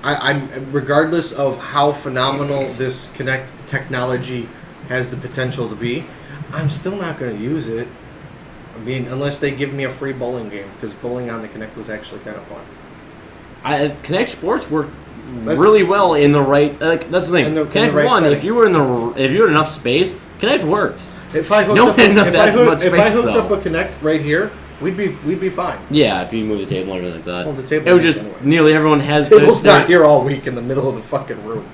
Speaker 3: I'm regardless of how phenomenal this Kinect technology has the potential to be, I'm still not going to use it. I mean, unless they give me a free bowling game, because bowling on the Kinect was actually kind of fun.
Speaker 2: Kinect Sports worked
Speaker 3: That's-
Speaker 2: really well in the right. Like, that's the thing.
Speaker 3: In the
Speaker 2: Kinect
Speaker 3: right
Speaker 2: One,
Speaker 3: setting.
Speaker 2: if you had enough space, Kinect worked.
Speaker 3: If I hooked
Speaker 2: No
Speaker 3: up,
Speaker 2: one enough
Speaker 3: if
Speaker 2: that
Speaker 3: I hooked,
Speaker 2: much
Speaker 3: if I
Speaker 2: space,
Speaker 3: hooked
Speaker 2: though.
Speaker 3: up a Kinect right here, we'd be fine.
Speaker 2: Yeah, if you move the table or anything like that.
Speaker 3: Well, the table
Speaker 2: it was
Speaker 3: moves
Speaker 2: just
Speaker 3: anyway.
Speaker 2: nearly everyone has.
Speaker 3: Table's
Speaker 2: their-
Speaker 3: not here all week in the middle of the fucking room.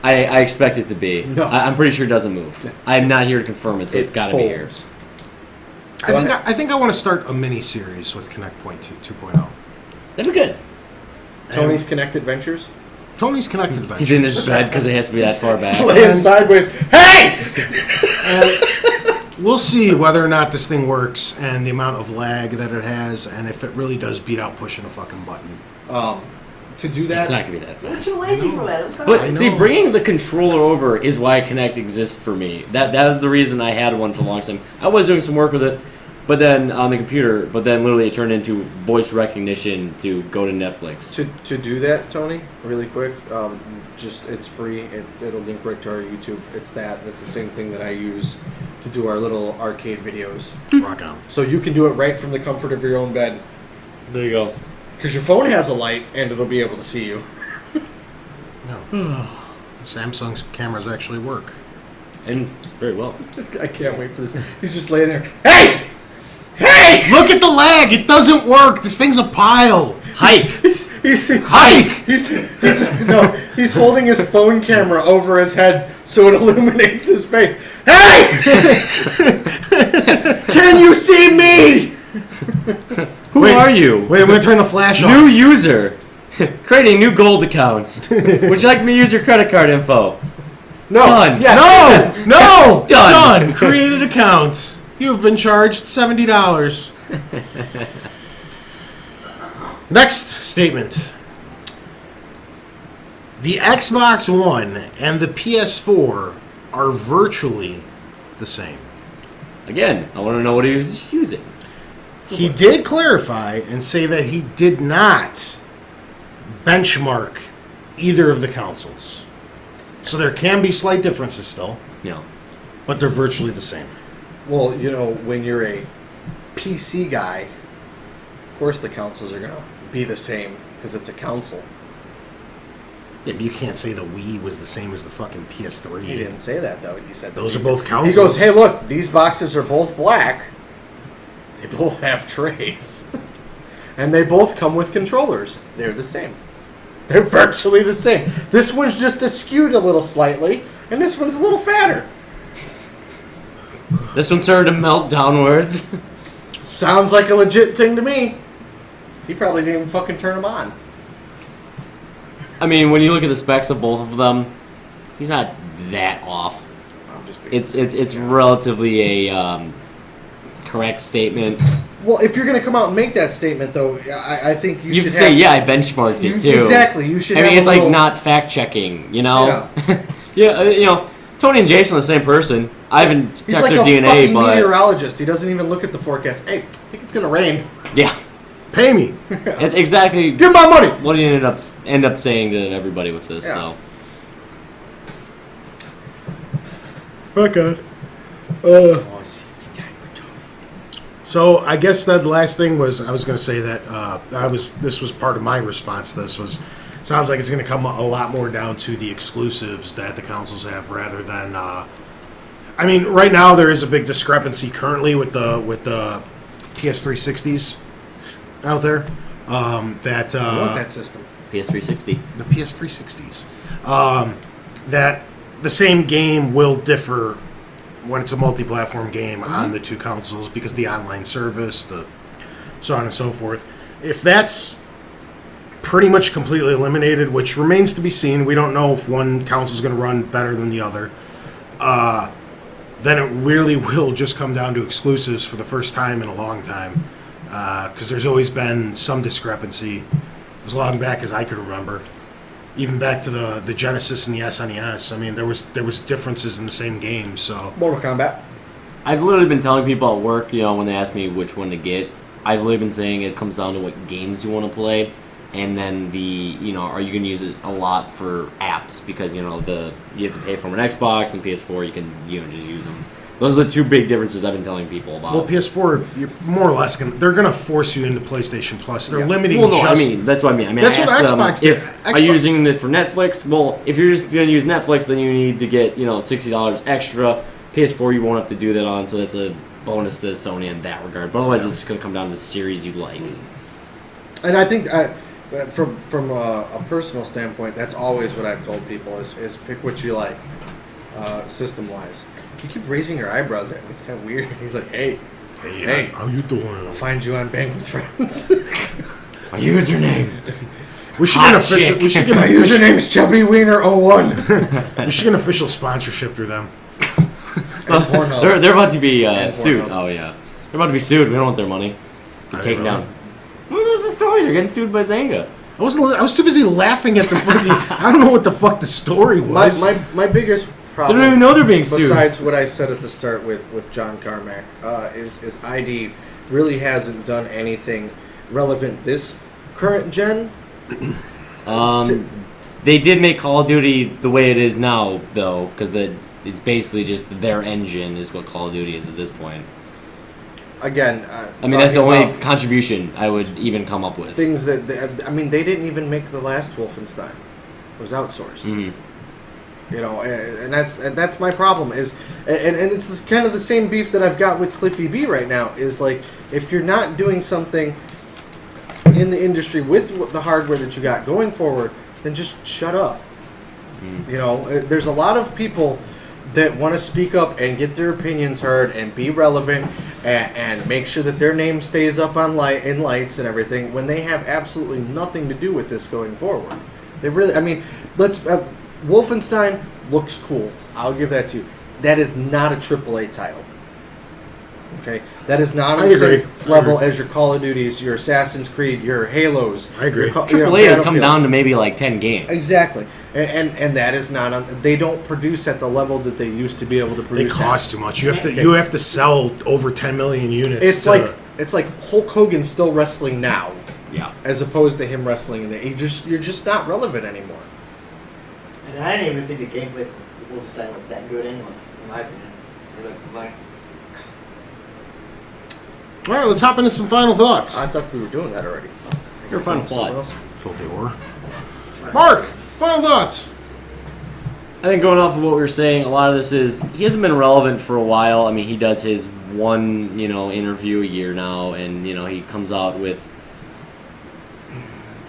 Speaker 2: I expect it to be.
Speaker 3: No.
Speaker 2: I'm pretty sure it doesn't move. I'm not here to confirm it, so it's got to be here.
Speaker 3: folds.
Speaker 1: I think I want to start a mini series with Connect Point 2.0.
Speaker 2: That'd be good.
Speaker 3: Tony's Kinect Adventures.
Speaker 1: Tony's Connect Adventure.
Speaker 2: He's in his bed because it has to be that far back.
Speaker 3: Laying sideways. Hey!
Speaker 1: We'll see whether or not this thing works and the amount of lag that it has, and if it really does beat out pushing a fucking button.
Speaker 3: To do that,
Speaker 2: It's not gonna be that
Speaker 4: I'm
Speaker 2: fast.
Speaker 4: too lazy for that. I'm sorry.
Speaker 2: But
Speaker 1: I
Speaker 2: see,
Speaker 1: know.
Speaker 2: bringing the controller over is why Kinect exists for me. That is the reason I had one for a long time. I was doing some work with it, but then on the computer, but then literally it turned into voice recognition to go to Netflix.
Speaker 3: to do that, Tony, really quick. Just it's free. It'll link right to our YouTube. It's the same thing that I use to do our little arcade videos.
Speaker 1: Rock on.
Speaker 3: So you can do it right from the comfort of your own bed.
Speaker 2: There you go.
Speaker 3: Because your phone has a light and it'll be able to see you.
Speaker 1: No. Samsung's cameras actually work.
Speaker 2: And very well.
Speaker 3: I can't wait for this. He's just laying there. Hey! Hey!
Speaker 1: Look at the lag! It doesn't work! This thing's a pile!
Speaker 2: Hike!
Speaker 1: Hike!
Speaker 3: He's holding his phone camera over his head so it illuminates his face. Hey! Can you see me?
Speaker 2: Who are you?
Speaker 1: Wait, I'm gonna turn the flash
Speaker 2: New
Speaker 1: off.
Speaker 2: user. Creating new gold account. Would you like me to use your credit card info?
Speaker 3: No.
Speaker 2: Done.
Speaker 3: Yes.
Speaker 1: No!
Speaker 2: Done.
Speaker 1: Created account. You've been charged $70. Next statement. The Xbox One and the PS4 are virtually the same.
Speaker 2: Again, I want to know what he was using.
Speaker 1: He did clarify and say that he did not benchmark either of the consoles. So there can be slight differences still,
Speaker 2: Yeah.
Speaker 1: but they're virtually the same.
Speaker 3: Well, when you're a PC guy, of course the consoles are going to be the same because it's a console.
Speaker 1: Yeah, but you can't say the Wii was the same as the fucking PS3.
Speaker 3: He didn't say that, though. He said
Speaker 1: Those are both consoles.
Speaker 3: He goes, hey, look, these boxes are both black. They both have trays. And they both come with controllers. They're the same. They're virtually the same. This one's just skewed a little slightly, and this one's a little fatter.
Speaker 2: This one started to melt downwards.
Speaker 3: Sounds like a legit thing to me. He probably didn't even fucking turn them on.
Speaker 2: I mean, when you look at the specs of both of them, he's not that off.
Speaker 3: I'm just being
Speaker 2: It's relatively a correct statement.
Speaker 3: Well, if you're going to come out and make that statement, though, I think you
Speaker 2: You
Speaker 3: should
Speaker 2: can say, I benchmarked it too.
Speaker 3: Exactly. You should.
Speaker 2: I mean,
Speaker 3: have
Speaker 2: it's
Speaker 3: a
Speaker 2: like
Speaker 3: little-
Speaker 2: not fact checking,
Speaker 3: Yeah.
Speaker 2: Yeah, Tony and Jason are the same person. I haven't
Speaker 3: He's
Speaker 2: checked
Speaker 3: like
Speaker 2: their
Speaker 3: a
Speaker 2: DNA,
Speaker 3: fucking
Speaker 2: but
Speaker 3: meteorologist. He doesn't even look at the forecast. Hey, I think it's going to rain.
Speaker 2: yeah,
Speaker 1: Pay me.
Speaker 2: it's exactly
Speaker 3: Give my money.
Speaker 2: what he end up saying to everybody with this,
Speaker 3: Yeah.
Speaker 2: though.
Speaker 1: Okay. So I guess that the last thing was I was going to say that this was part of my response to this was sounds like it's going to come a lot more down to the exclusives that the consoles have rather than I mean right now there is a big discrepancy currently with the PS360s out there
Speaker 3: I want that system.
Speaker 2: PS360.
Speaker 1: the PS360s that the same game will differ when it's a multi-platform game on the two consoles because the online service, the so on and so forth. If that's pretty much completely eliminated, which remains to be seen, we don't know if one console is going to run better than the other, then it really will just come down to exclusives for the first time in a long time because there's always been some discrepancy as long back as I could remember. Even back to the Genesis and the SNES, I mean, there was differences in the same game. So
Speaker 3: Mortal Kombat.
Speaker 2: I've literally been telling people at work, when they ask me which one to get, I've literally been saying it comes down to what games you want to play, and then are you going to use it a lot for apps because you have to pay for an Xbox and PS4 you can just use them. Those are the two big differences I've been telling people about.
Speaker 1: well, PS4, you're more or less they're going to force you into PlayStation Plus. They're limiting.
Speaker 2: Well, no, that's what I mean.
Speaker 1: That's
Speaker 2: I
Speaker 1: what
Speaker 2: asked
Speaker 1: Xbox
Speaker 2: them
Speaker 1: did.
Speaker 2: if are you using it for Netflix? Well, if you're just going to use Netflix, then you need to get $60 extra. PS4, you won't have to do that on, so that's a bonus to Sony in that regard. But otherwise, it's just going to come down to the series you like.
Speaker 3: And I think from a personal standpoint, that's always what I've told people is pick what you like, system-wise. You keep raising your eyebrows at me. It's kind of weird. He's like, hey,
Speaker 1: how you doing?
Speaker 3: I'll find you on Bank with Friends.
Speaker 2: My username.
Speaker 1: We should get official. We should get
Speaker 3: My username's Chubby Wiener 01.
Speaker 1: We should get an official sponsorship through them.
Speaker 2: They're about to be sued.
Speaker 3: Pornhub.
Speaker 2: Oh yeah, they're about to be sued. We don't want their money. Get taken down. Well, there's a story. They're getting sued by Zynga.
Speaker 1: I was too busy laughing at the fucking. I don't know what the fuck the story was.
Speaker 3: My biggest
Speaker 2: They
Speaker 3: problem,
Speaker 2: don't even know they're being sued.
Speaker 3: besides what I said at the start with John Carmack, is ID really hasn't done anything relevant this current gen.
Speaker 2: They did make Call of Duty the way it is now, though, because it's basically just their engine is what Call of Duty is at this point.
Speaker 3: Again,
Speaker 2: I mean, that's the
Speaker 3: talking
Speaker 2: only
Speaker 3: about
Speaker 2: contribution I would even come up with.
Speaker 3: things that they didn't even make the last Wolfenstein. It was outsourced.
Speaker 2: Mm-hmm.
Speaker 3: And that's my problem is, and it's kind of the same beef that I've got with Cliffy B right now is like if you're not doing something in the industry with the hardware that you got going forward, then just shut up. There's a lot of people that want to speak up and get their opinions heard and be relevant and make sure that their name stays up on in lights and everything when they have absolutely nothing to do with this going forward. They really, Wolfenstein looks cool. I'll give that to you. That is not a AAA title. Okay, that is not
Speaker 1: I
Speaker 3: on the
Speaker 1: agree.
Speaker 3: same level as your Call of Duties, your Assassin's Creed, your Halos.
Speaker 1: I agree.
Speaker 2: AAA has come down to maybe like 10 games.
Speaker 3: Exactly, and that is not on. They don't produce at the level that they used to be able to
Speaker 1: They
Speaker 3: produce.
Speaker 1: cost too much. You have to sell over 10 million units.
Speaker 3: It's like Hulk Hogan still wrestling now,
Speaker 2: Yeah.
Speaker 3: as opposed to him wrestling in the. You're just not relevant anymore.
Speaker 4: And I didn't even think the gameplay for Wolfenstein looked that good anyway, in my opinion. It looked like...
Speaker 1: All right, let's hop into some final thoughts.
Speaker 3: I thought we were doing that already.
Speaker 2: Your final
Speaker 3: Someone
Speaker 2: thought.
Speaker 3: else?
Speaker 1: Filthy whore. Mark, final thoughts.
Speaker 2: I think going off of what we were saying, a lot of this is he hasn't been relevant for a while. I mean, he does his one, interview a year now, and he comes out with.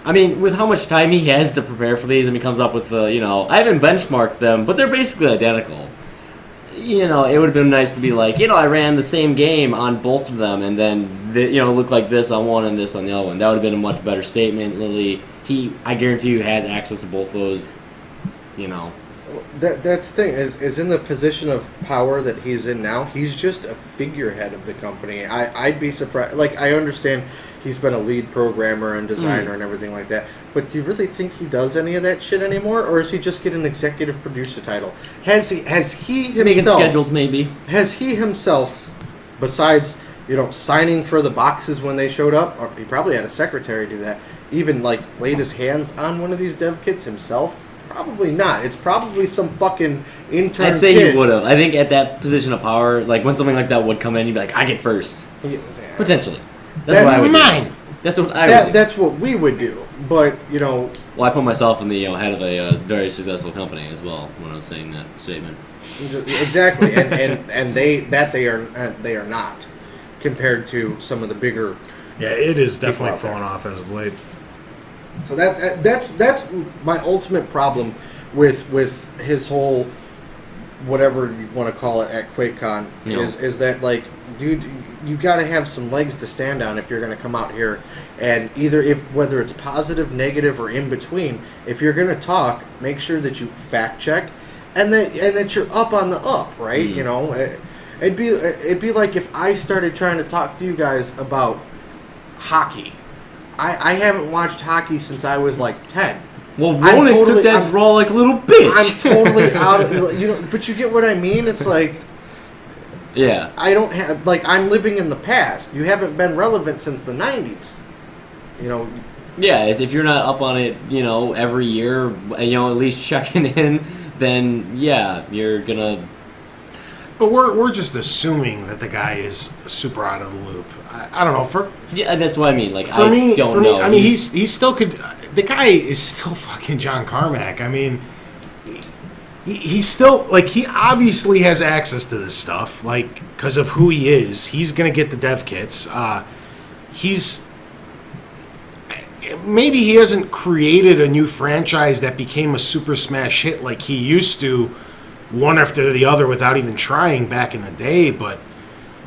Speaker 2: I mean, with how much time he has to prepare for these, and he comes up with I haven't benchmarked them, but they're basically identical. It would have been nice to be like, I ran the same game on both of them, and then look like this on one and this on the other one. That would have been a much better statement. Literally, I guarantee you, has access to both those.
Speaker 3: That's the thing is in the position of power that he's in now. He's just a figurehead of the company. I'd be surprised. Like, I understand he's been a lead programmer and designer and everything like that. But do you really think he does any of that shit anymore, or is he just get an executive producer title? Has he himself
Speaker 2: Making schedules, maybe.
Speaker 3: Has he himself, besides signing for the boxes when they showed up, or he probably had a secretary do that, even like laid his hands on one of these dev kits himself? Probably not. It's probably some fucking intern.
Speaker 2: I'd say
Speaker 3: kid.
Speaker 2: he would have. I think at that position of power, like when something like that would come in, you'd be like, I get first. Potentially. That's what I would do. That's what I would do.
Speaker 3: That's what we would do. But,
Speaker 2: Well, I put myself in the head of a very successful company as well when I was saying that statement.
Speaker 3: Exactly. and they are not compared to some of the bigger.
Speaker 1: Yeah, it is definitely
Speaker 3: People out there.
Speaker 1: fallen off as of late.
Speaker 3: So that's my ultimate problem with his whole whatever you want to call it at QuakeCon is that, like, dude, you got to have some legs to stand on if you're going to come out here, and whether it's positive, negative, or in between, if you're going to talk, make sure that you fact check and that you're up on the up, right? It'd be like if I started trying to talk to you guys about hockey. I haven't watched hockey since I was like 10.
Speaker 2: Well, Ronan took that draw like a little bitch.
Speaker 3: I'm totally out of but you get what I mean? It's like,
Speaker 2: yeah.
Speaker 3: I don't have, like, I'm living in the past. You haven't been relevant since the 90s.
Speaker 2: Yeah, if you're not up on it, every year, at least checking in, then yeah, you're gonna.
Speaker 1: But we're just assuming that the guy is super out of the loop. I don't know.
Speaker 2: Yeah, that's what I mean. Like,
Speaker 1: For me,
Speaker 2: know.
Speaker 1: I mean, he still could. The guy is still fucking John Carmack. I mean, he's still, like, he obviously has access to this stuff, like, because of who he is. He's gonna get the dev kits. Maybe he hasn't created a new franchise that became a super smash hit like he used to, one after the other, without even trying back in the day. But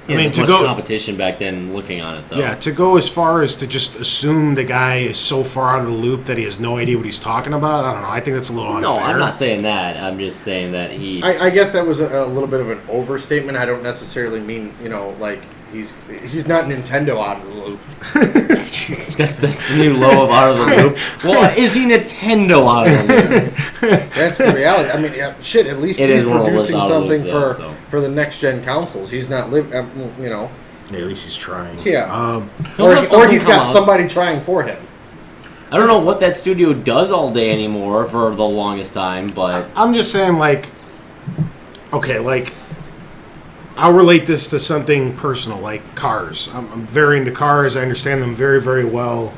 Speaker 1: I mean, to go
Speaker 2: competition back then, looking on it though.
Speaker 1: Yeah, to go as far as to just assume the guy is so far out of the loop that he has no idea what he's talking about. I don't know. I think that's a little unfair.
Speaker 2: No, I'm not saying that. I'm just saying that he.
Speaker 3: I guess that was a little bit of an overstatement. I don't necessarily mean, like, he's not Nintendo out of the loop.
Speaker 2: That's the new low of out of the loop. Well, is he Nintendo out of the loop?
Speaker 3: That's the reality. I mean, shit. At least
Speaker 2: It
Speaker 3: he's
Speaker 2: is one of those
Speaker 3: producing
Speaker 2: out of the
Speaker 3: something
Speaker 2: loops, though,
Speaker 3: for the next gen consoles. He's not
Speaker 1: Yeah, at least he's trying.
Speaker 3: Yeah.
Speaker 2: He'll
Speaker 3: Or
Speaker 2: have something
Speaker 3: he's
Speaker 2: come
Speaker 3: got
Speaker 2: out.
Speaker 3: somebody trying for him.
Speaker 2: I don't know what that studio does all day anymore for the longest time, but
Speaker 1: I'm just saying, like, okay, like, I'll relate this to something personal, like cars. I'm very into cars. I understand them very, very well.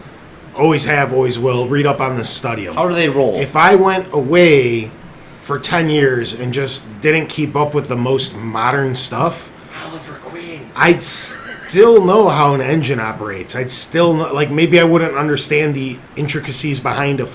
Speaker 1: Always have, always will. Read up on this, study them.
Speaker 2: how do they roll?
Speaker 1: If I went away for 10 years and just didn't keep up with the most modern stuff,
Speaker 3: Oliver Queen.
Speaker 1: I'd still know how an engine operates. I'd still know, like, maybe I wouldn't understand the intricacies behind a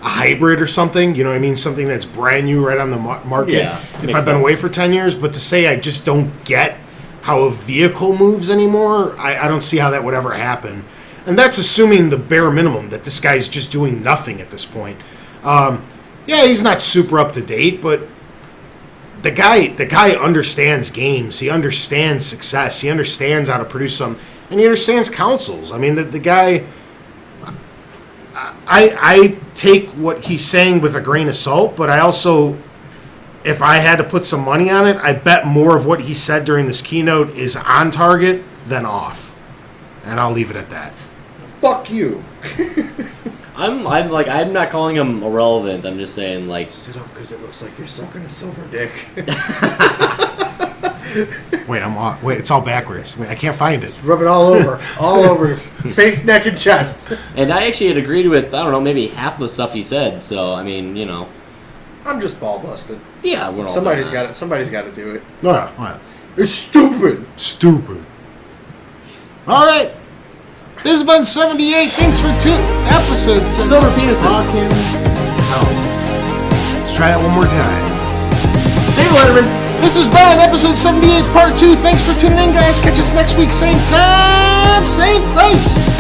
Speaker 1: hybrid or something. You know what I mean? Something that's brand new right on the market.
Speaker 2: Yeah,
Speaker 1: if
Speaker 2: makes
Speaker 1: I've been away
Speaker 2: sense.
Speaker 1: for 10 years, but to say I just don't get how a vehicle moves anymore, I don't see how that would ever happen. And that's assuming the bare minimum, that this guy's just doing nothing at this point. Yeah, he's not super up to date, but the guy understands games. He understands success. He understands how to produce something, and he understands councils. I mean, the guy. I take what he's saying with a grain of salt, but I also, if I had to put some money on it, I bet more of what he said during this keynote is on target than off, and I'll leave it at that.
Speaker 3: Fuck you.
Speaker 2: I'm not calling him irrelevant. I'm just saying, like,
Speaker 3: Sit up because it looks like you're sucking a silver dick.
Speaker 1: Wait, it's all backwards. Wait, I can't find it.
Speaker 3: Rub it all over, face, neck, and chest.
Speaker 2: And I actually had agreed with, I don't know, maybe half the stuff he said. So I mean, you know,
Speaker 3: I'm just ball busted.
Speaker 2: yeah, we're all
Speaker 3: Somebody's
Speaker 2: doing
Speaker 3: got
Speaker 2: that.
Speaker 3: it. Somebody's got to do it.
Speaker 1: Well,
Speaker 3: It's stupid.
Speaker 1: stupid. All right. This has been 78. Thanks for 2 episodes.
Speaker 2: Silver penises.
Speaker 1: Fucking hell. Let's try that one more time.
Speaker 2: See you, Letterman.
Speaker 1: This has been episode 78, part 2. Thanks for tuning in, guys. Catch us next week, same time, same place.